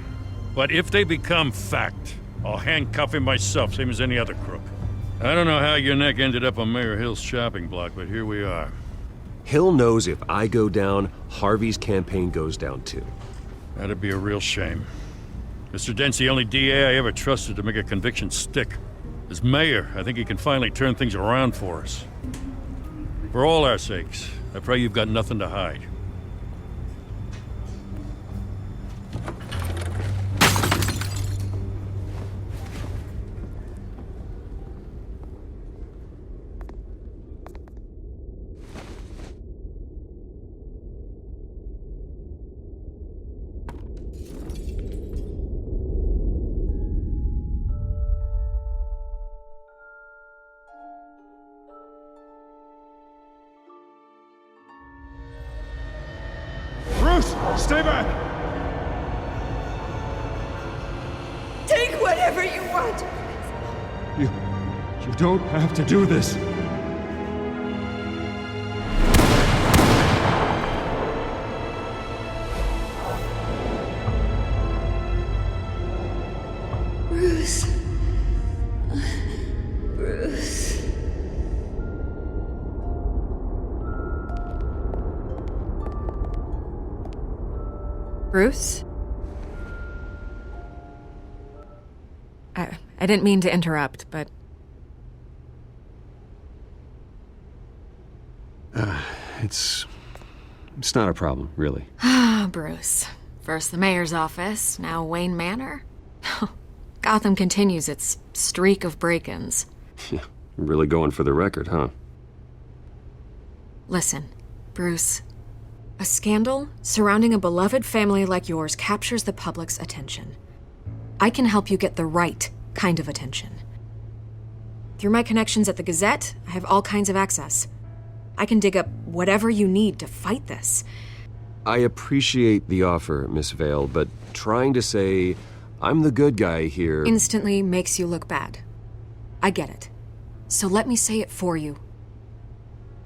[SPEAKER 3] But if they become fact, I'll handcuff him myself, same as any other crook. I don't know how your neck ended up on Mayor Hill's shopping block, but here we are.
[SPEAKER 7] Hill knows if I go down, Harvey's campaign goes down too.
[SPEAKER 3] That'd be a real shame. Mr. Dent's the only DA I ever trusted to make a conviction stick. As mayor, I think he can finally turn things around for us. For all our sakes, I pray you've got nothing to hide.
[SPEAKER 5] Stay back!
[SPEAKER 11] Take whatever you want!
[SPEAKER 5] You don't have to do this.
[SPEAKER 11] Bruce. Bruce.
[SPEAKER 12] Bruce? I didn't mean to interrupt, but...
[SPEAKER 7] It's not a problem, really.
[SPEAKER 12] Ah, Bruce. First the mayor's office, now Wayne Manor. Gotham continues its streak of break-ins.
[SPEAKER 7] Yeah, really going for the record, huh?
[SPEAKER 12] Listen, Bruce. A scandal surrounding a beloved family like yours captures the public's attention. I can help you get the right kind of attention. Through my connections at the Gazette, I have all kinds of access. I can dig up whatever you need to fight this.
[SPEAKER 7] I appreciate the offer, Miss Vale, but trying to say I'm the good guy here...
[SPEAKER 12] instantly makes you look bad. I get it. So let me say it for you.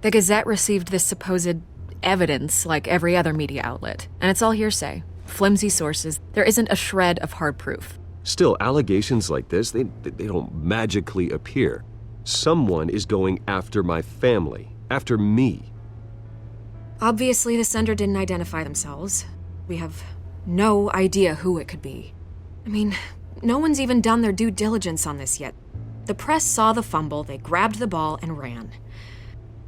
[SPEAKER 12] The Gazette received this supposed evidence like every other media outlet, and it's all hearsay. Flimsy sources. There isn't a shred of hard proof.
[SPEAKER 7] Still, allegations like this, they don't magically appear. Someone is going after my family. After me.
[SPEAKER 12] Obviously, the sender didn't identify themselves. We have no idea who it could be. I mean, no one's even done their due diligence on this yet. The press saw the fumble, they grabbed the ball and ran.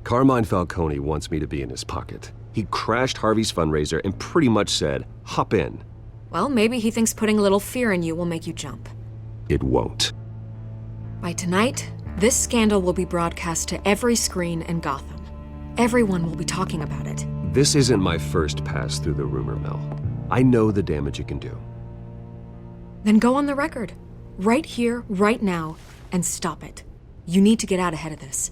[SPEAKER 7] Carmine Falcone wants me to be in his pocket. He crashed Harvey's fundraiser and pretty much said, hop in.
[SPEAKER 12] Well, maybe he thinks putting a little fear in you will make you jump.
[SPEAKER 7] It won't.
[SPEAKER 12] By tonight, this scandal will be broadcast to every screen in Gotham. Everyone will be talking about it.
[SPEAKER 7] This isn't my first pass through the rumor mill. I know the damage it can do.
[SPEAKER 12] Then go on the record. Right here, right now, and stop it. You need to get out ahead of this.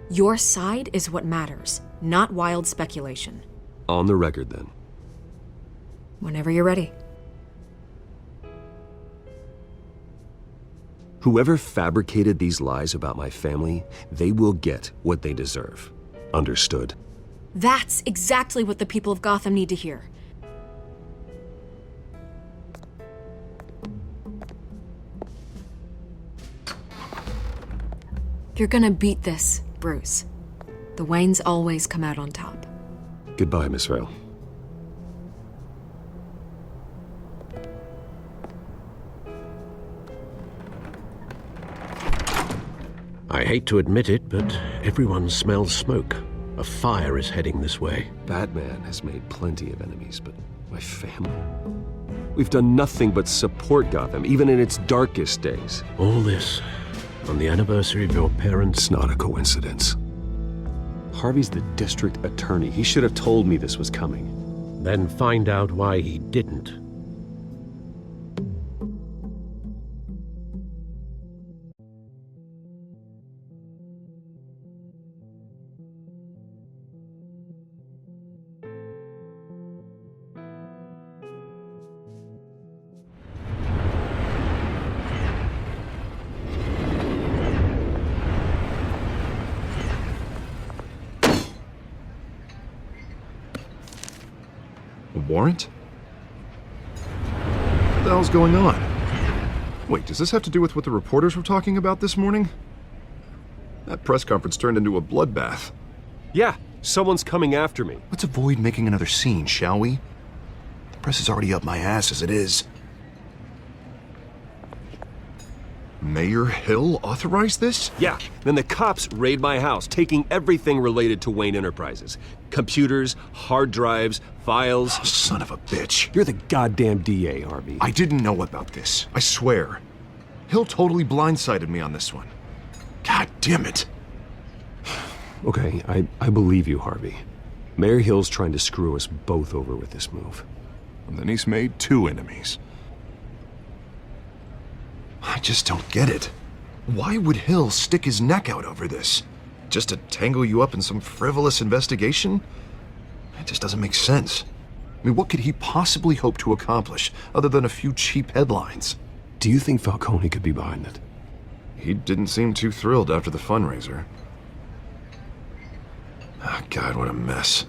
[SPEAKER 12] Your side is what matters, not wild speculation.
[SPEAKER 7] On the record, then.
[SPEAKER 12] Whenever you're ready.
[SPEAKER 7] Whoever fabricated these lies about my family, they will get what they deserve. Understood?
[SPEAKER 12] That's exactly what the people of Gotham need to hear. You're gonna beat this, Bruce. The Waynes always come out on top.
[SPEAKER 7] Goodbye, Miss Vale.
[SPEAKER 6] I hate to admit it, but everyone smells smoke. A fire is heading this way.
[SPEAKER 7] Batman has made plenty of enemies, but my family? We've done nothing but support Gotham, even in its darkest days.
[SPEAKER 6] All this on the anniversary of your parents'...
[SPEAKER 7] It's not a coincidence. Harvey's the district attorney. He should have told me this was coming.
[SPEAKER 6] Then find out why he didn't.
[SPEAKER 1] A warrant? What the hell's going on? Wait, does this have to do with what the reporters were talking about this morning? That press conference turned into a bloodbath.
[SPEAKER 7] Yeah, someone's coming after me.
[SPEAKER 1] Let's avoid making another scene, shall we? The press is already up my ass as it is. Mayor Hill authorized this?
[SPEAKER 7] Yeah, then the cops raid my house, taking everything related to Wayne Enterprises. Computers, hard drives, files.
[SPEAKER 1] Oh, son of a bitch.
[SPEAKER 7] You're the goddamn DA, Harvey.
[SPEAKER 1] I didn't know about this. I swear. Hill totally blindsided me on this one. God damn it.
[SPEAKER 7] Okay, I believe you, Harvey. Mayor Hill's trying to screw us both over with this move.
[SPEAKER 1] And then he's made 2 enemies. I just don't get it. Why would Hill stick his neck out over this? Just to tangle you up in some frivolous investigation? It just doesn't make sense. I mean, what could he possibly hope to accomplish other than a few cheap headlines?
[SPEAKER 7] Do you think Falcone could be behind it?
[SPEAKER 1] He didn't seem too thrilled after the fundraiser. Ah, God, what a mess.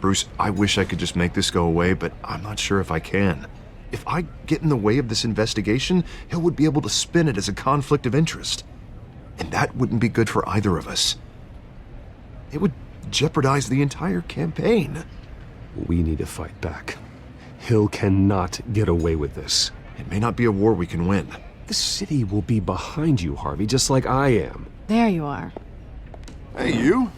[SPEAKER 1] Bruce, I wish I could just make this go away, but I'm not sure if I can. If I get in the way of this investigation, Hill would be able to spin it as a conflict of interest. And that wouldn't be good for either of us. It would jeopardize the entire campaign.
[SPEAKER 7] We need to fight back. Hill cannot get away with this.
[SPEAKER 1] It may not be a war we can win.
[SPEAKER 7] The city will be behind you, Harvey, just like I am.
[SPEAKER 8] There you are.
[SPEAKER 9] Hey, you.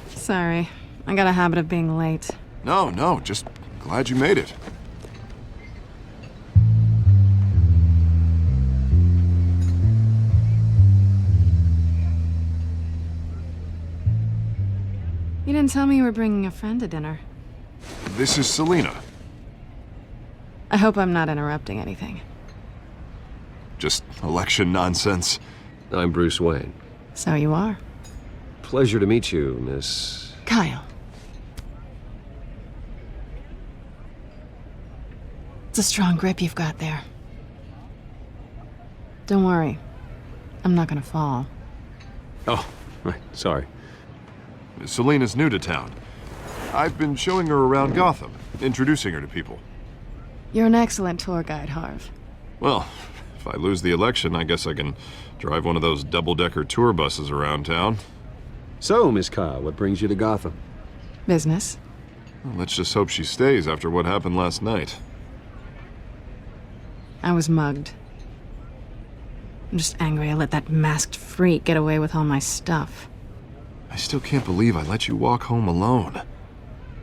[SPEAKER 8] Sorry. I got a habit of being late.
[SPEAKER 9] No, just glad you made it.
[SPEAKER 8] You didn't tell me you were bringing a friend to dinner.
[SPEAKER 9] This is Selina.
[SPEAKER 8] I hope I'm not interrupting anything.
[SPEAKER 9] Just election nonsense.
[SPEAKER 7] I'm Bruce Wayne.
[SPEAKER 8] So you are.
[SPEAKER 7] Pleasure to meet you, Miss...
[SPEAKER 8] Kyle. It's a strong grip you've got there. Don't worry. I'm not gonna fall.
[SPEAKER 7] Oh, right. Sorry.
[SPEAKER 9] Selina's new to town. I've been showing her around Gotham, introducing her to people.
[SPEAKER 8] You're an excellent tour guide, Harv.
[SPEAKER 9] Well, if I lose the election, I guess I can drive one of those double-decker tour buses around town.
[SPEAKER 7] So, Miss Kyle, what brings you to Gotham?
[SPEAKER 8] Business.
[SPEAKER 9] Well, let's just hope she stays after what happened last night.
[SPEAKER 8] I was mugged. I'm just angry I let that masked freak get away with all my stuff.
[SPEAKER 9] I still can't believe I let you walk home alone.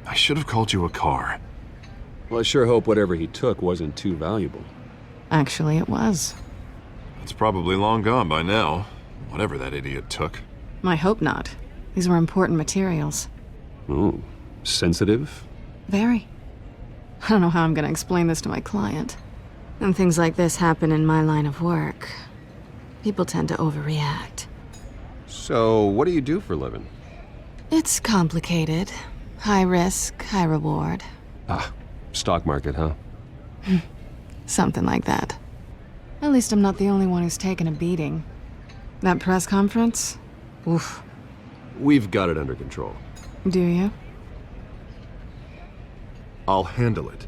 [SPEAKER 9] I should have called you a car.
[SPEAKER 7] Well, I sure hope whatever he took wasn't too valuable.
[SPEAKER 8] Actually, it was.
[SPEAKER 9] It's probably long gone by now, whatever that idiot took.
[SPEAKER 8] I hope not. These were important materials.
[SPEAKER 7] Ooh, sensitive?
[SPEAKER 8] Very. I don't know how I'm gonna explain this to my client. When things like this happen in my line of work, people tend to overreact.
[SPEAKER 7] So, what do you do for a living?
[SPEAKER 8] It's complicated. High risk, high reward.
[SPEAKER 7] Ah, stock market, huh?
[SPEAKER 8] Something like that. At least I'm not the only one who's taken a beating. That press conference? Oof.
[SPEAKER 7] We've got it under control.
[SPEAKER 8] Do you?
[SPEAKER 1] I'll handle it.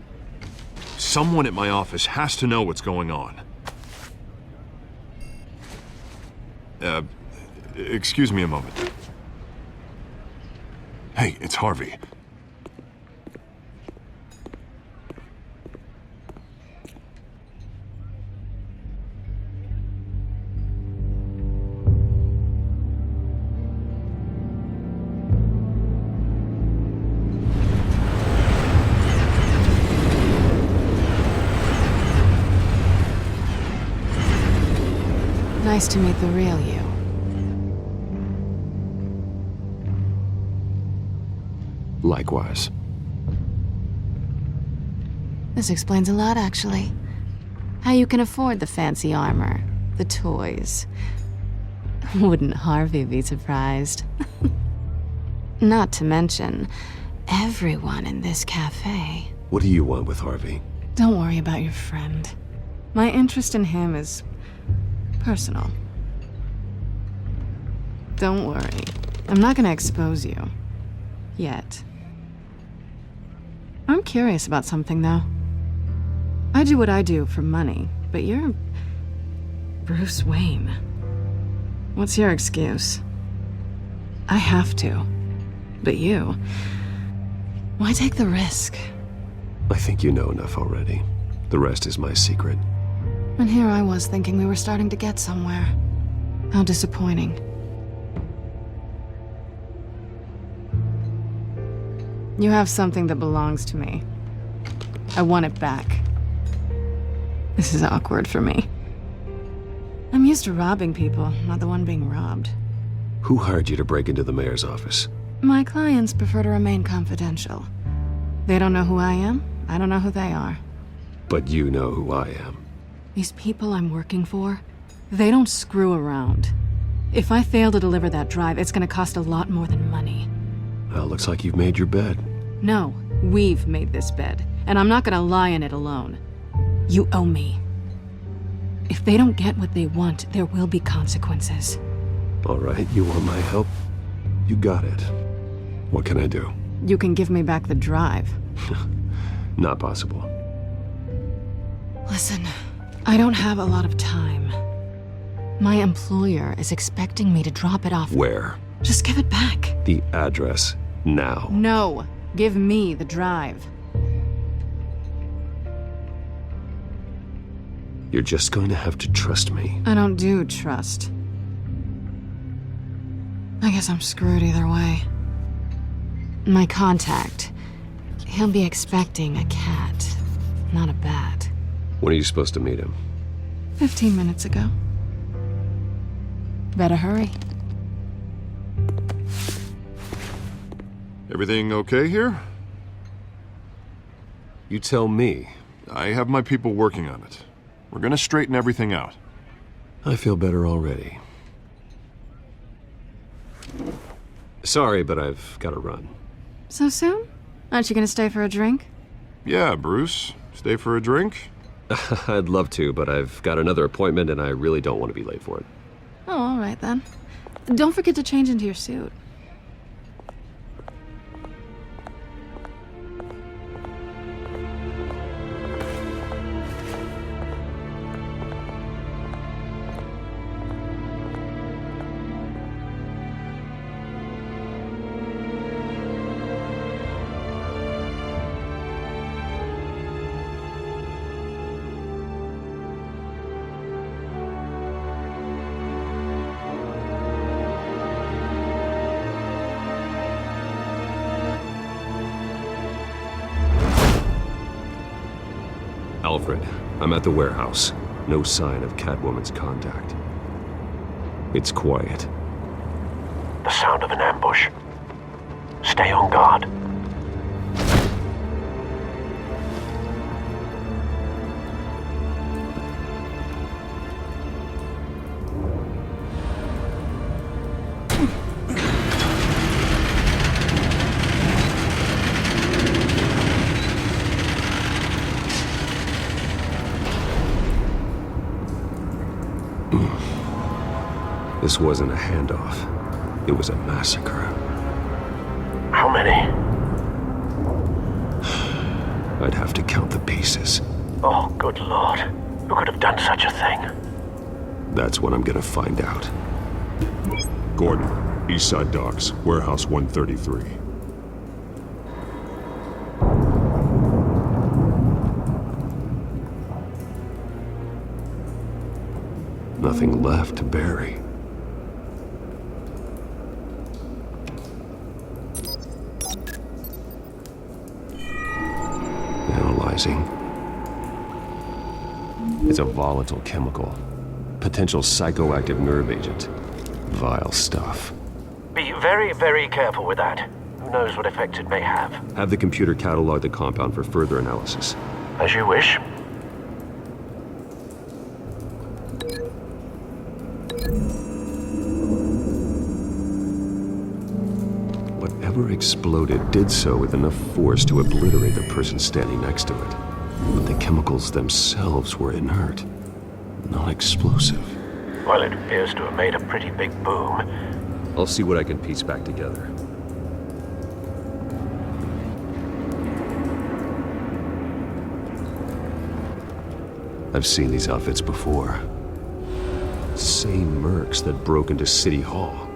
[SPEAKER 1] Someone at my office has to know what's going on.
[SPEAKER 9] Excuse me a moment. Hey, it's Harvey.
[SPEAKER 8] Nice to meet the real you.
[SPEAKER 7] Likewise.
[SPEAKER 8] This explains a lot, actually. How you can afford the fancy armor, the toys. Wouldn't Harvey be surprised? Not to mention, everyone in this cafe.
[SPEAKER 7] What do you want with Harvey?
[SPEAKER 8] Don't worry about your friend. My interest in him is personal. Don't worry. I'm not gonna expose you. Yet. I'm curious about something, though. I do what I do for money, but you're Bruce Wayne. What's your excuse? I have to. But you... why take the risk?
[SPEAKER 7] I think you know enough already. The rest is my secret.
[SPEAKER 8] And here I was thinking we were starting to get somewhere. How disappointing. You have something that belongs to me. I want it back. This is awkward for me. I'm used to robbing people, not the one being robbed.
[SPEAKER 7] Who hired you to break into the mayor's office?
[SPEAKER 8] My clients prefer to remain confidential. They don't know who I am, I don't know who they are.
[SPEAKER 7] But you know who I am.
[SPEAKER 8] These people I'm working for, they don't screw around. If I fail to deliver that drive, it's gonna cost a lot more than money.
[SPEAKER 7] Well, looks like you've made your bed.
[SPEAKER 8] No, we've made this bed, and I'm not gonna lie in it alone. You owe me. If they don't get what they want, there will be consequences.
[SPEAKER 7] All right, you want my help? You got it. What can I do?
[SPEAKER 8] You can give me back the drive.
[SPEAKER 7] Not possible.
[SPEAKER 8] Listen, I don't have a lot of time. My employer is expecting me to drop it off.
[SPEAKER 7] Where?
[SPEAKER 8] Just give it back.
[SPEAKER 7] The address, now.
[SPEAKER 8] No, give me the drive.
[SPEAKER 7] You're just going to have to trust me.
[SPEAKER 8] I don't do trust. I guess I'm screwed either way. My contact, he'll be expecting a cat, not a bat.
[SPEAKER 7] When are you supposed to meet him?
[SPEAKER 8] 15 minutes ago. Better hurry.
[SPEAKER 9] Everything okay here?
[SPEAKER 7] You tell me.
[SPEAKER 9] I have my people working on it. We're gonna straighten everything out.
[SPEAKER 7] I feel better already. Sorry, but I've got to run.
[SPEAKER 8] So soon? Aren't you gonna stay for a drink?
[SPEAKER 9] Yeah, Bruce. Stay for a drink?
[SPEAKER 7] I'd love to, but I've got another appointment and I really don't want to be late for it.
[SPEAKER 8] Oh, all right then. Don't forget to change into your suit.
[SPEAKER 7] Alfred, I'm at the warehouse. No sign of Catwoman's contact. It's quiet.
[SPEAKER 19] The sound of an ambush. Stay on guard.
[SPEAKER 7] This wasn't a handoff. It was a massacre.
[SPEAKER 19] How many?
[SPEAKER 7] I'd have to count the pieces.
[SPEAKER 19] Oh, good Lord. Who could have done such a thing?
[SPEAKER 7] That's what I'm gonna find out.
[SPEAKER 4] Gordon, Eastside Docks, Warehouse 133.
[SPEAKER 7] Nothing left to bury. Analyzing. It's a volatile chemical. Potential psychoactive nerve agent. Vile stuff.
[SPEAKER 19] Be very, very careful with that. Who knows what effects it may have.
[SPEAKER 7] Have the computer catalog the compound for further analysis.
[SPEAKER 19] As you wish.
[SPEAKER 7] Whatever exploded did so with enough force to obliterate the person standing next to it. But the chemicals themselves were inert, non-explosive.
[SPEAKER 19] Well, it appears to have made a pretty big boom.
[SPEAKER 7] I'll see what I can piece back together. I've seen these outfits before. Same mercs that broke into City Hall.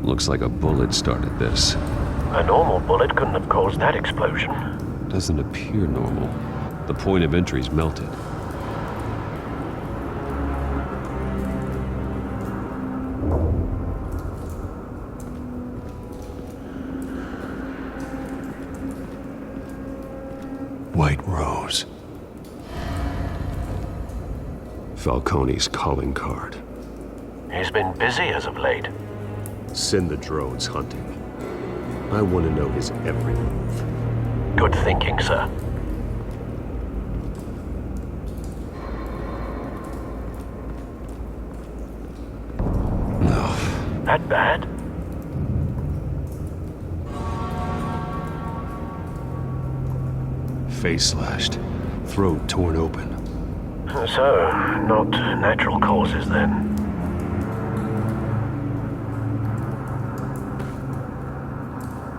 [SPEAKER 7] Looks like a bullet started this.
[SPEAKER 19] A normal bullet couldn't have caused that explosion.
[SPEAKER 7] Doesn't appear normal. The point of entry's melted. White Rose. Falcone's calling card.
[SPEAKER 19] He's been busy as of late.
[SPEAKER 7] Send the drones hunting. I want to know his every move.
[SPEAKER 19] Good thinking, sir.
[SPEAKER 7] No.
[SPEAKER 19] That bad?
[SPEAKER 7] Face slashed. Throat torn open.
[SPEAKER 19] So, not natural causes then.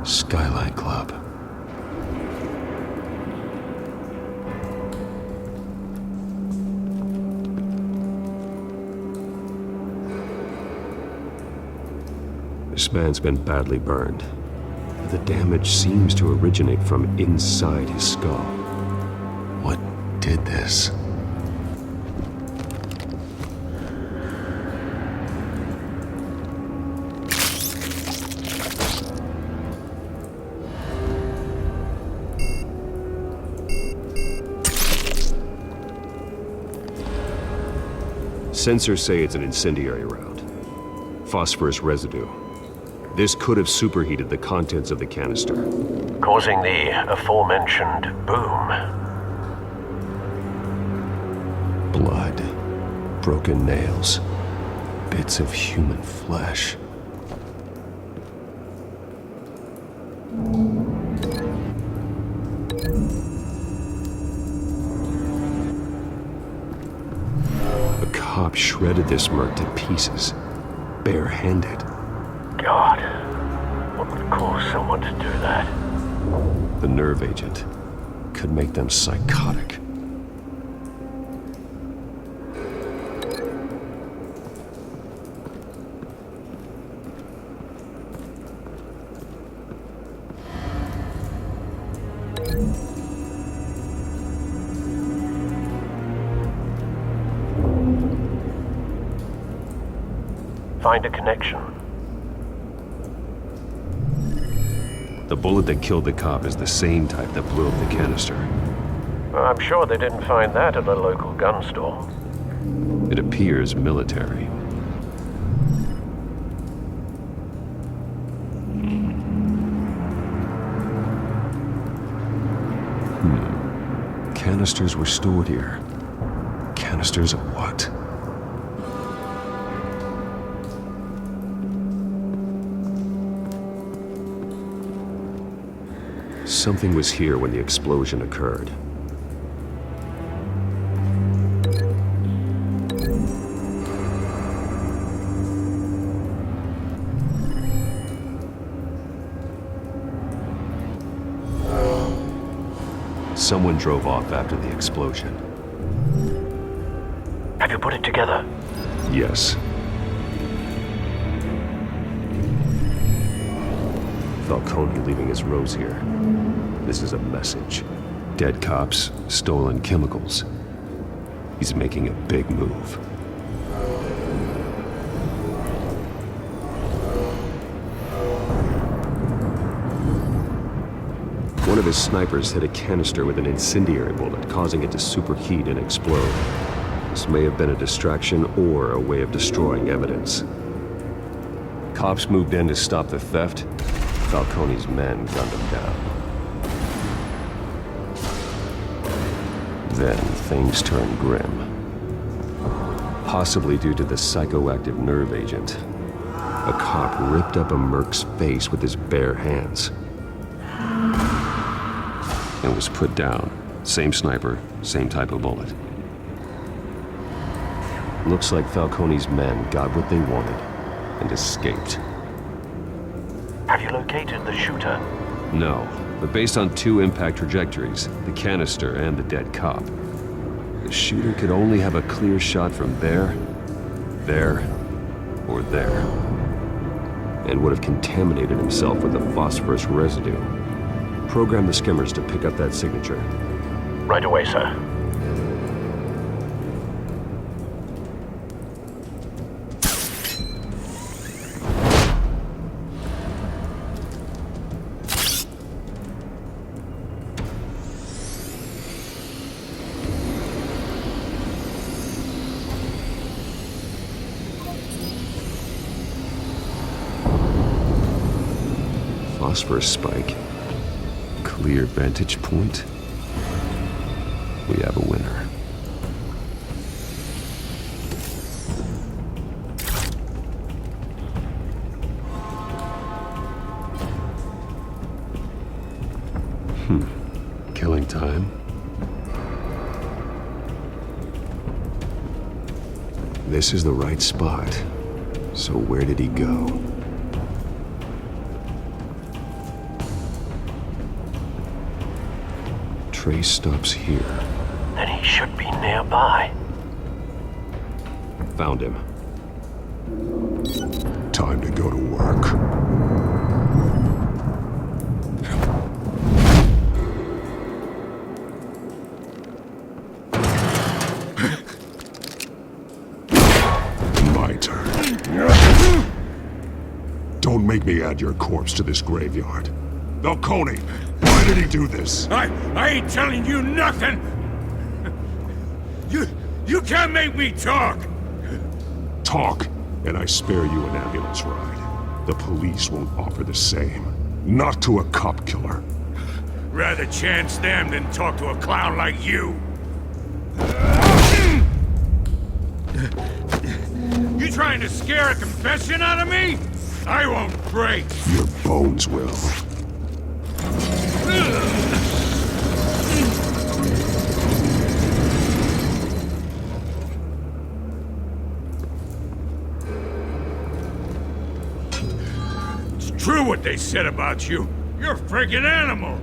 [SPEAKER 7] Skyline Club. This man's been badly burned. The damage seems to originate from inside his skull. What did this? Sensors say it's an incendiary round. Phosphorus residue. This could have superheated the contents of the canister,
[SPEAKER 19] causing the aforementioned boom.
[SPEAKER 7] Blood. Broken nails. Bits of human flesh. Cop shredded this merc to pieces, barehanded.
[SPEAKER 19] God, what would cause someone to do that?
[SPEAKER 7] The nerve agent could make them psychotic.
[SPEAKER 19] Find a connection.
[SPEAKER 7] The bullet that killed the cop is the same type that blew up the canister.
[SPEAKER 19] I'm sure they didn't find that at a local gun store.
[SPEAKER 7] It appears military. Canisters were stored here. Canisters of what? something was here when the explosion occurred. Someone drove off after the explosion.
[SPEAKER 19] Have you put it together?
[SPEAKER 7] Yes. Falcone leaving his rose here. This is a message. Dead cops, stolen chemicals. He's making a big move. One of his snipers hit a canister with an incendiary bullet, causing it to superheat and explode. This may have been a distraction or a way of destroying evidence. Cops moved in to stop the theft. Falcone's men gunned him down. Then things turned grim. Possibly due to the psychoactive nerve agent. A cop ripped up a merc's face with his bare hands. And was put down. Same sniper, same type of bullet. Looks like Falcone's men got what they wanted and escaped.
[SPEAKER 19] Have you located the shooter?
[SPEAKER 7] No, but based on two impact trajectories, the canister and the dead cop, the shooter could only have a clear shot from there, or there, and would have contaminated himself with the phosphorus residue. Program the skimmers to pick up that signature.
[SPEAKER 19] Right away, sir.
[SPEAKER 7] Phosphorus spike. Clear vantage point. We have a winner. Killing time. This is the right spot. So where did he go? Trace stops here.
[SPEAKER 19] Then he should be nearby.
[SPEAKER 7] Found him.
[SPEAKER 4] Time to go to work. My turn. Don't make me add your corpse to this graveyard. Falcone! Why did he do this?
[SPEAKER 13] I ain't telling you nothing! You can't make me talk!
[SPEAKER 4] Talk, and I spare you an ambulance ride. The police won't offer the same. Not to a cop killer.
[SPEAKER 13] Rather chance them than talk to a clown like you. You trying to scare a confession out of me? I won't break.
[SPEAKER 4] Your bones will.
[SPEAKER 13] It's true what they said about you. You're a freaking animal.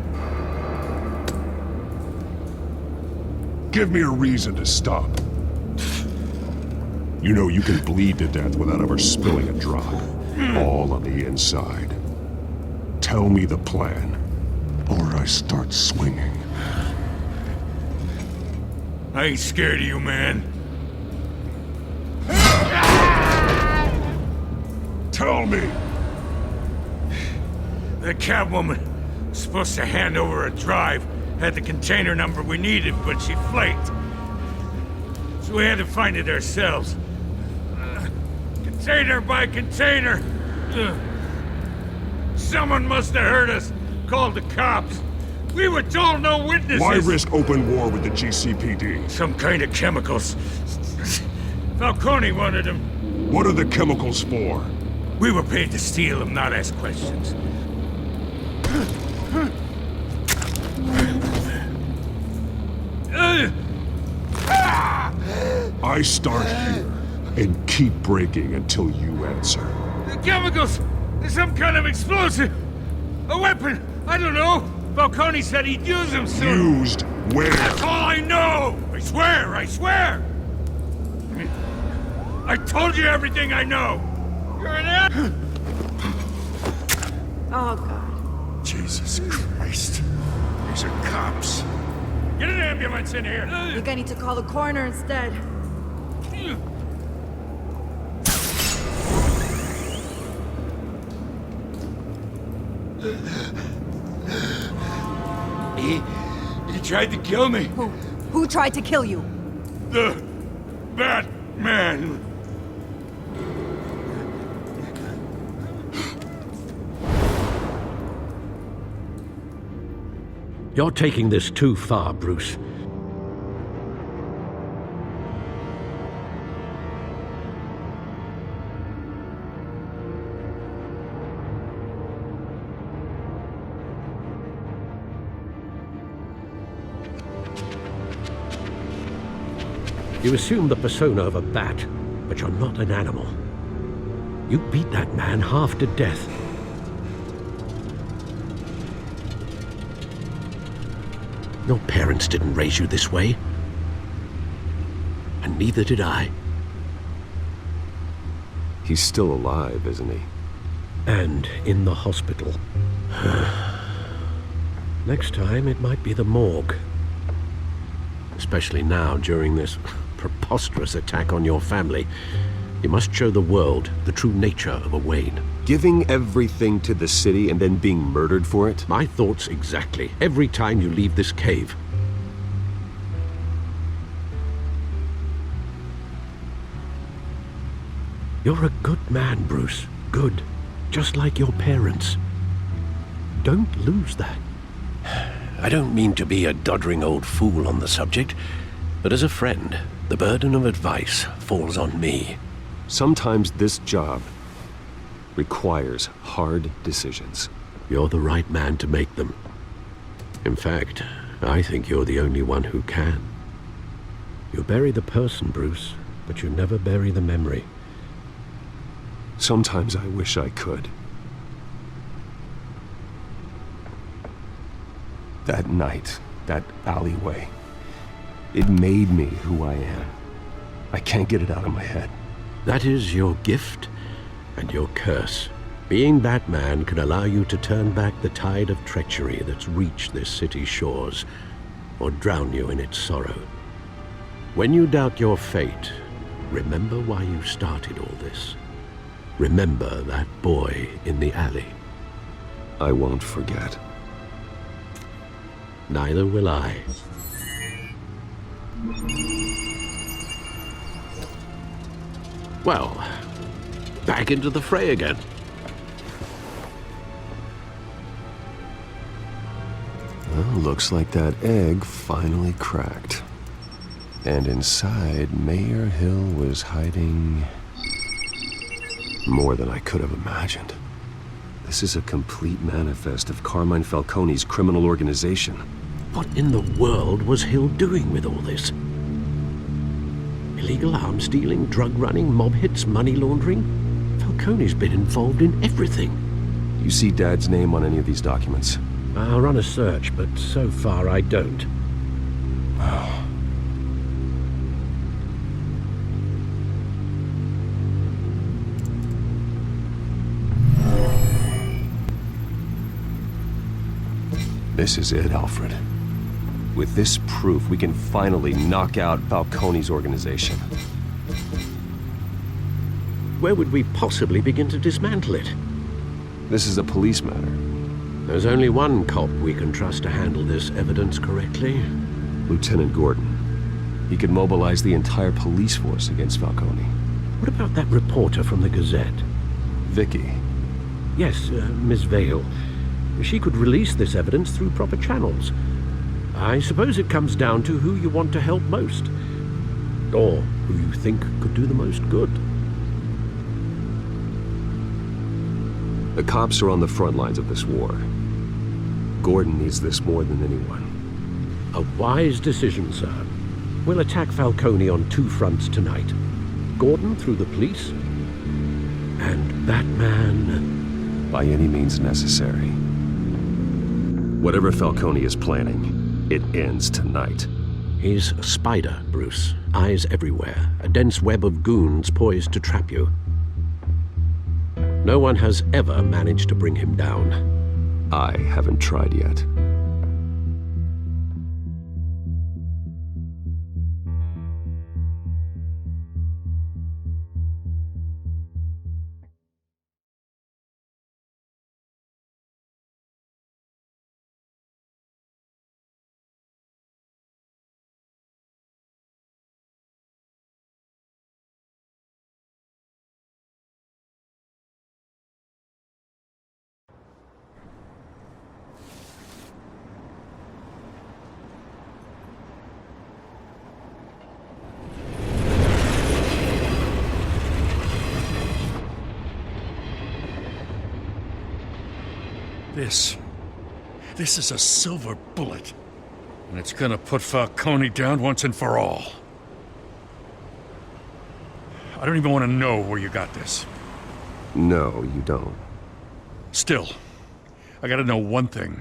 [SPEAKER 4] Give me a reason to stop. You know you can bleed to death without ever spilling a drop. All on the inside. Tell me the plan, or I start swinging.
[SPEAKER 13] I ain't scared of you, man.
[SPEAKER 4] Tell me!
[SPEAKER 13] The Catwoman was supposed to hand over a drive, had the container number we needed, but she flaked. So we had to find it ourselves. Container by container. Someone must have heard us, called the cops. We were told no witnesses.
[SPEAKER 4] Why risk open war with the GCPD?
[SPEAKER 13] Some kind of chemicals. Falcone wanted them.
[SPEAKER 4] What are the chemicals for?
[SPEAKER 13] We were paid to steal them, not ask questions.
[SPEAKER 4] I start here and keep breaking until you answer.
[SPEAKER 13] The chemicals! There's some kind of explosive! A weapon! I don't know! Falcone said he'd use them soon!
[SPEAKER 4] Used where?
[SPEAKER 13] That's all I know! I swear! I swear! I told you everything I know! You're an
[SPEAKER 18] Oh, God.
[SPEAKER 13] Jesus Christ. These are cops. Get an ambulance in here!
[SPEAKER 18] I think I need to call the coroner instead.
[SPEAKER 13] He tried to kill me.
[SPEAKER 18] Who tried to kill you?
[SPEAKER 13] The Batman.
[SPEAKER 6] You're taking this too far, Bruce. You assume the persona of a bat, but you're not an animal. You beat that man half to death. Your parents didn't raise you this way. And neither did I.
[SPEAKER 7] He's still alive, isn't he?
[SPEAKER 6] And in the hospital. Next time, it might be the morgue. Especially now, during this preposterous attack on your family. You must show the world the true nature of a Wayne.
[SPEAKER 7] Giving everything to the city and then being murdered for it?
[SPEAKER 6] My thoughts exactly. Every time you leave this cave. You're a good man, Bruce. Good. Just like your parents. Don't lose that. I don't mean to be a doddering old fool on the subject, but as a friend, the burden of advice falls on me.
[SPEAKER 7] Sometimes this job requires hard decisions.
[SPEAKER 6] You're the right man to make them. In fact, I think you're the only one who can. You bury the person, Bruce, but you never bury the memory.
[SPEAKER 7] Sometimes I wish I could. That night, that alleyway, it made me who I am. I can't get it out of my head.
[SPEAKER 6] That is your gift and your curse. Being Batman can allow you to turn back the tide of treachery that's reached this city's shores, or drown you in its sorrow. When you doubt your fate, remember why you started all this. Remember that boy in the alley.
[SPEAKER 7] I won't forget.
[SPEAKER 6] Neither will I. Well, back into the fray again.
[SPEAKER 7] Well, looks like that egg finally cracked. And inside, Mayor Hill was hiding more than I could have imagined. This is a complete manifest of Carmine Falcone's criminal organization.
[SPEAKER 6] What in the world was Hill doing with all this? Illegal arms dealing, drug running, mob hits, money laundering? Falcone's been involved in everything.
[SPEAKER 7] You see Dad's name on any of these documents?
[SPEAKER 6] I'll run a search, but so far I don't.
[SPEAKER 7] This is it, Alfred. With this proof, we can finally knock out Falcone's organization.
[SPEAKER 6] Where would we possibly begin to dismantle it?
[SPEAKER 7] This is a police matter.
[SPEAKER 6] There's only one cop we can trust to handle this evidence correctly.
[SPEAKER 7] Lieutenant Gordon. He could mobilize the entire police force against Falcone.
[SPEAKER 6] What about that reporter from the Gazette?
[SPEAKER 7] Vicky.
[SPEAKER 6] Yes, Miss Vale. She could release this evidence through proper channels. I suppose it comes down to who you want to help most. Or who you think could do the most good.
[SPEAKER 7] The cops are on the front lines of this war. Gordon needs this more than anyone.
[SPEAKER 6] A wise decision, sir. We'll attack Falcone on 2 fronts tonight. Gordon through the police, and Batman...
[SPEAKER 7] By any means necessary. Whatever Falcone is planning, it ends tonight.
[SPEAKER 6] He's a spider, Bruce. Eyes everywhere. A dense web of goons poised to trap you. No one has ever managed to bring him down.
[SPEAKER 7] I haven't tried yet.
[SPEAKER 3] This is a silver bullet. And it's gonna put Falcone down once and for all. I don't even want to know where you got this.
[SPEAKER 7] No, you don't.
[SPEAKER 3] Still, I gotta know one thing.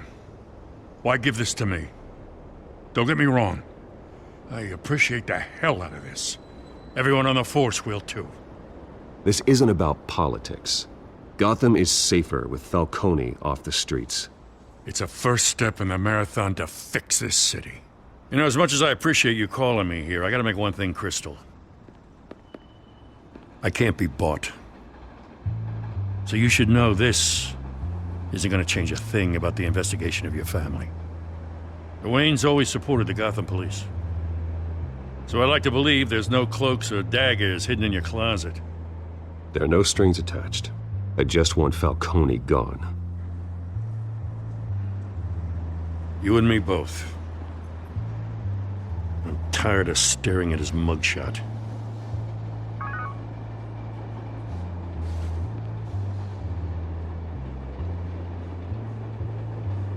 [SPEAKER 3] Why give this to me? Don't get me wrong. I appreciate the hell out of this. Everyone on the force will too.
[SPEAKER 7] This isn't about politics. Gotham is safer with Falcone off the streets.
[SPEAKER 3] It's a first step in the marathon to fix this city. You know, as much as I appreciate you calling me here, I gotta make one thing crystal. I can't be bought. So you should know this isn't gonna change a thing about the investigation of your family. The Waynes always supported the Gotham police. So I like to believe there's no cloaks or daggers hidden in your closet.
[SPEAKER 7] There are no strings attached. I just want Falcone gone.
[SPEAKER 3] You and me both. I'm tired of staring at his mugshot.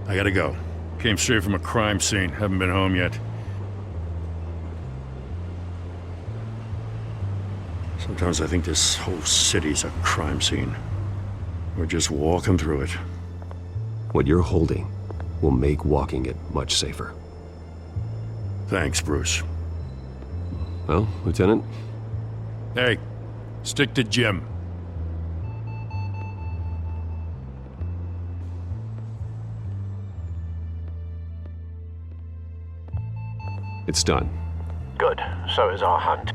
[SPEAKER 3] I gotta go. Came straight from a crime scene. Haven't been home yet. Sometimes I think this whole city's a crime scene. We're just walking through it.
[SPEAKER 7] What you're holding will make walking it much safer.
[SPEAKER 3] Thanks, Bruce.
[SPEAKER 7] Well, Lieutenant?
[SPEAKER 3] Hey, stick to Jim.
[SPEAKER 7] It's done.
[SPEAKER 19] Good. So is our hunt.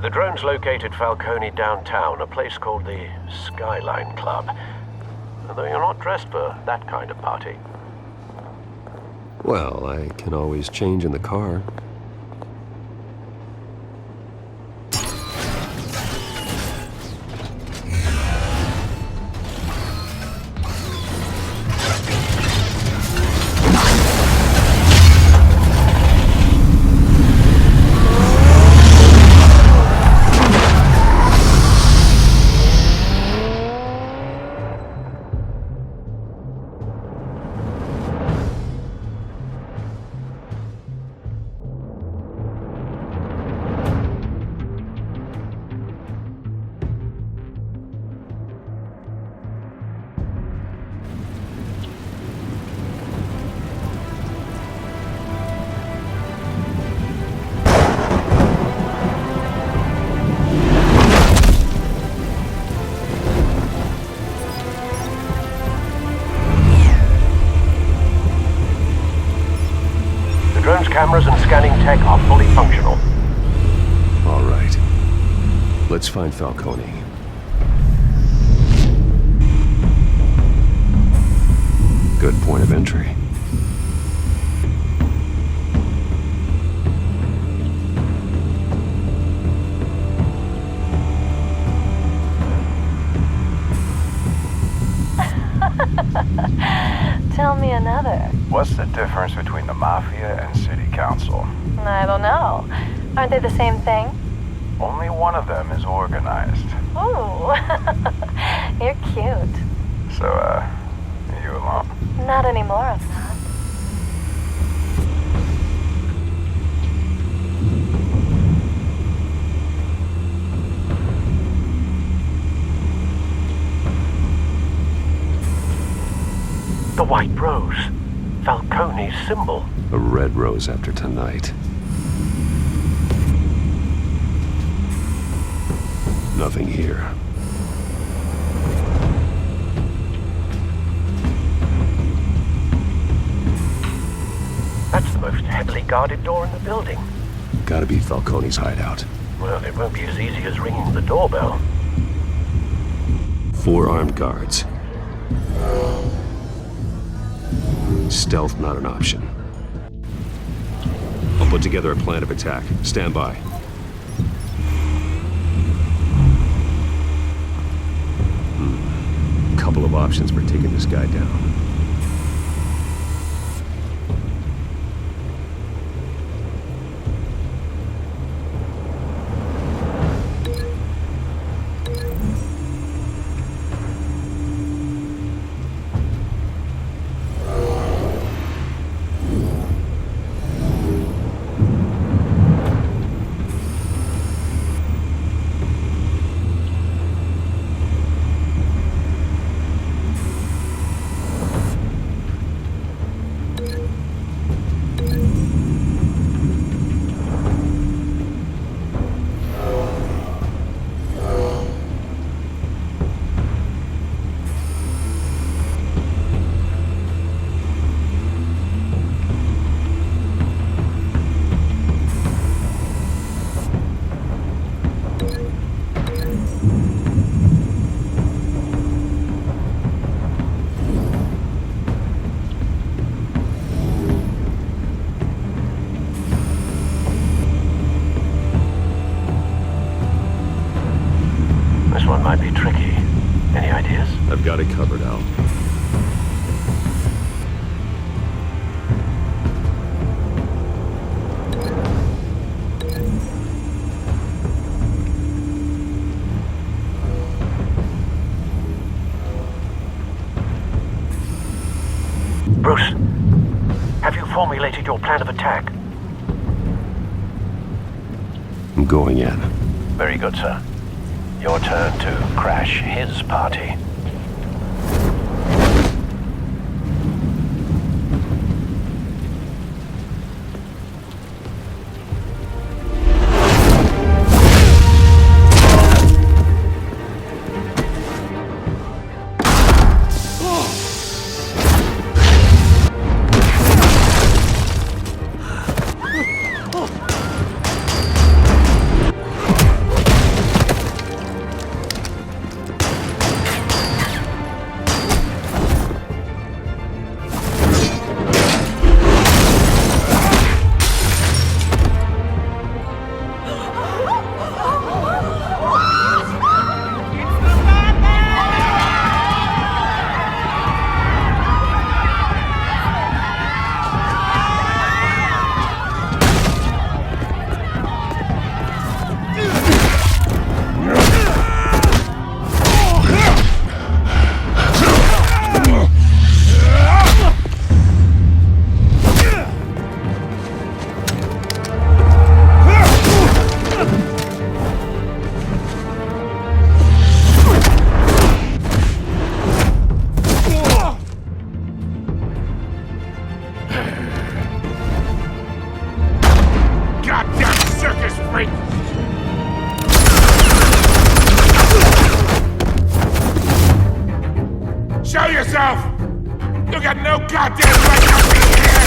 [SPEAKER 19] The drones located Falcone downtown, a place called the Skyline Club. Although you're not dressed for that kind of party.
[SPEAKER 7] Well, I can always change in the car.
[SPEAKER 19] Cameras and scanning tech are fully functional.
[SPEAKER 7] All right. Let's find Falcone. Good point of entry.
[SPEAKER 15] Tell me another.
[SPEAKER 20] What's the difference between the Mafia and City Council?
[SPEAKER 15] I don't know. Aren't they the same thing?
[SPEAKER 20] Only one of them is organized.
[SPEAKER 15] Ooh, you're cute.
[SPEAKER 20] So, you alone?
[SPEAKER 15] Not anymore, I'm not.
[SPEAKER 19] white rose. Falcone's symbol.
[SPEAKER 7] A red rose after tonight. Nothing here.
[SPEAKER 19] That's the most heavily guarded door in the building.
[SPEAKER 7] Gotta be Falcone's hideout.
[SPEAKER 19] Well, it won't be as easy as ringing the doorbell.
[SPEAKER 7] 4 armed guards. Stealth not an option. I'll put together a plan of attack. Stand by. Couple of options for taking this guy down.
[SPEAKER 19] Might be tricky. Any ideas?
[SPEAKER 7] I've got it covered, Al.
[SPEAKER 19] Bruce, have you formulated your plan of attack?
[SPEAKER 7] I'm going in.
[SPEAKER 19] Very good, sir. Your turn to crash his party.
[SPEAKER 13] Show yourself! You got no goddamn right to be here!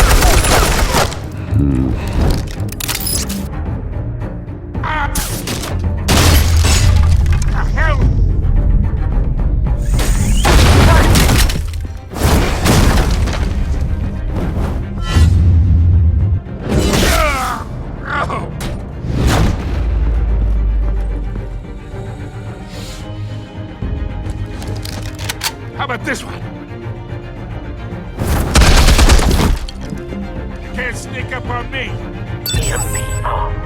[SPEAKER 13] The hell? How about this one? You can't sneak up on me.
[SPEAKER 19] EMP armed.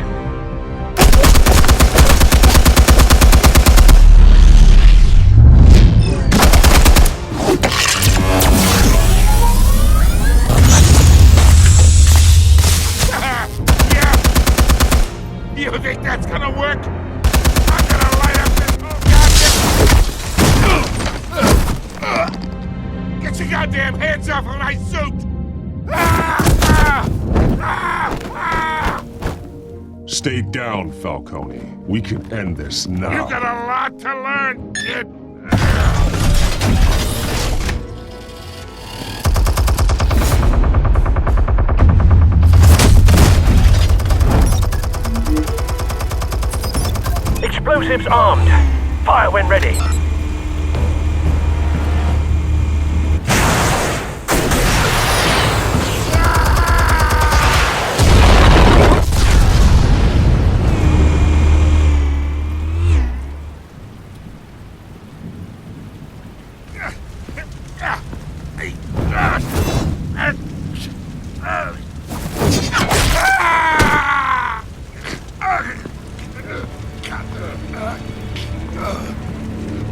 [SPEAKER 13] Yeah. You think that's gonna work? I'm gonna light up this whole goddamn... Get your goddamn hands up! off of my suit!
[SPEAKER 4] Stay down, Falcone. We can end this now.
[SPEAKER 13] You got a lot to learn, kid.
[SPEAKER 19] Explosives armed. Fire when ready.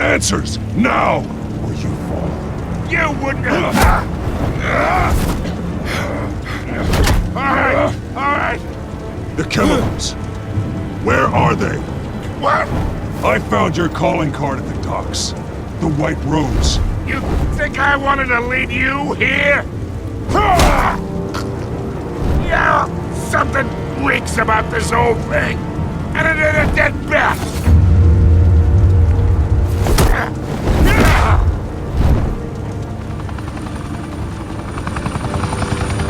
[SPEAKER 4] Answers, now! Or you fall.
[SPEAKER 13] You wouldn't... All right.
[SPEAKER 4] The chemicals. Where are they?
[SPEAKER 13] What?
[SPEAKER 4] I found your calling card at the docks. The White Rose.
[SPEAKER 13] You think I wanted to lead you here? Yeah, something reeks about this whole thing. And it ain't a dead bat.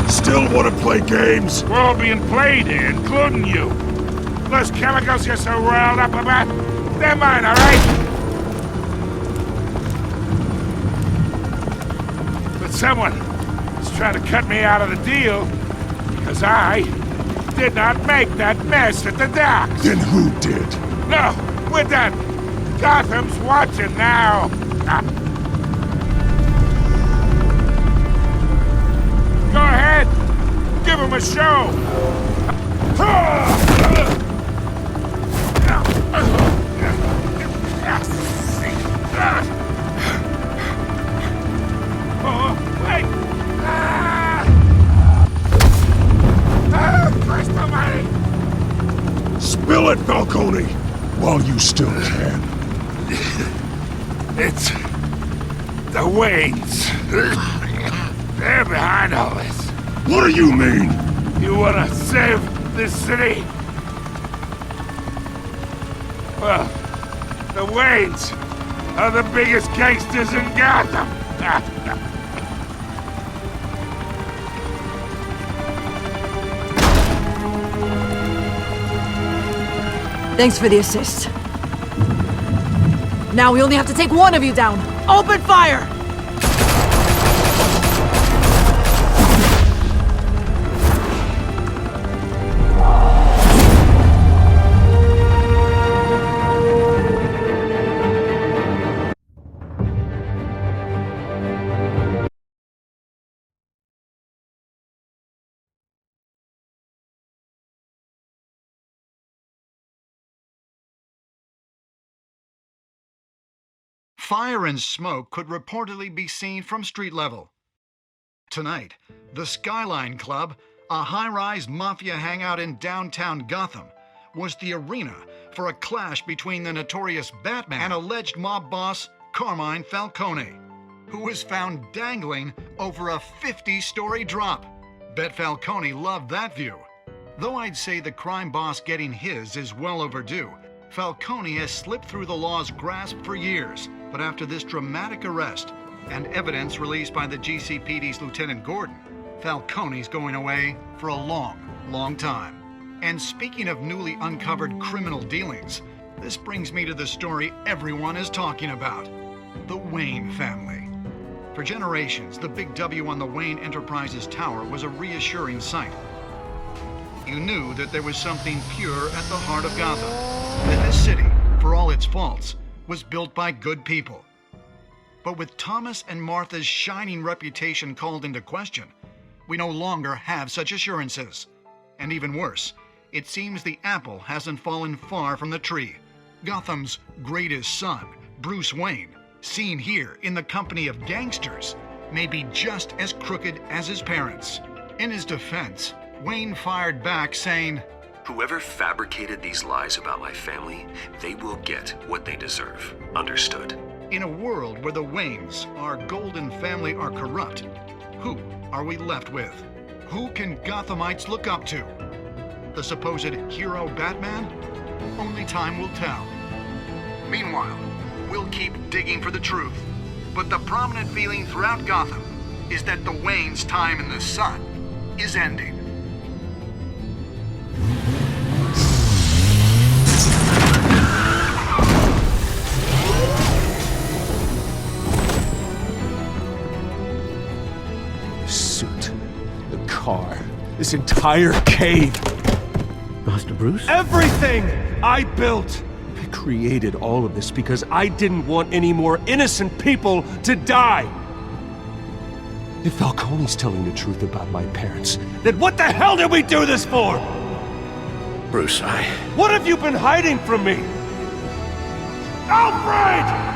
[SPEAKER 4] Still want to play games?
[SPEAKER 13] We're all being played here, including you. Those chemicals you're so riled up about, they're mine, all right? But someone is trying to cut me out of the deal because I did not make that mess at the docks.
[SPEAKER 4] Then who did?
[SPEAKER 13] No, we're done. Gotham's watching now. Go ahead. Give him a show. Oh, wait. Christ almighty.
[SPEAKER 4] Spill it, Falcone, while you still can.
[SPEAKER 13] It's the Waynes. They're behind all this.
[SPEAKER 4] What do you mean?
[SPEAKER 13] You wanna save this city? Well, the Waynes are the biggest gangsters in Gotham.
[SPEAKER 18] Thanks for the assist. Now we only have to take one of you down. Open fire!
[SPEAKER 14] Fire and smoke could reportedly be seen from street level. Tonight, the Skyline Club, a high-rise mafia hangout in downtown Gotham, was the arena for a clash between the notorious Batman and alleged mob boss Carmine Falcone, who was found dangling over a 50-story drop. Bet Falcone loved that view. Though I'd say the crime boss getting his is well overdue, Falcone has slipped through the law's grasp for years. But after this dramatic arrest and evidence released by the GCPD's Lieutenant Gordon, Falcone's going away for a long, long time. And speaking of newly uncovered criminal dealings, this brings me to the story everyone is talking about: the Wayne family. For generations, the big W on the Wayne Enterprises Tower was a reassuring sight. You knew that there was something pure at the heart of Gotham, that this city, for all its faults, was built by good people. But with Thomas and Martha's shining reputation called into question, we no longer have such assurances. And even worse, it seems the apple hasn't fallen far from the tree. Gotham's greatest son, Bruce Wayne, seen here in the company of gangsters, may be just as crooked as his parents. In his defense, Wayne fired back saying,
[SPEAKER 7] "Whoever fabricated these lies about my family, they will get what they deserve. Understood?"
[SPEAKER 14] In a world where the Waynes, our golden family, are corrupt, Who are we left with? Who can Gothamites look up to? The supposed hero Batman? Only time will tell. Meanwhile, we'll keep digging for the truth. But the prominent feeling throughout Gotham is that the Waynes' time in the sun is ending.
[SPEAKER 7] The suit, the car, this entire cave.
[SPEAKER 17] Master Bruce?
[SPEAKER 7] Everything I built! I created all of this because I didn't want any more innocent people to die! If Falcone's telling the truth about my parents, then what the hell did we do this for?
[SPEAKER 19] Bruce,
[SPEAKER 7] What have you been hiding from me? Alfred!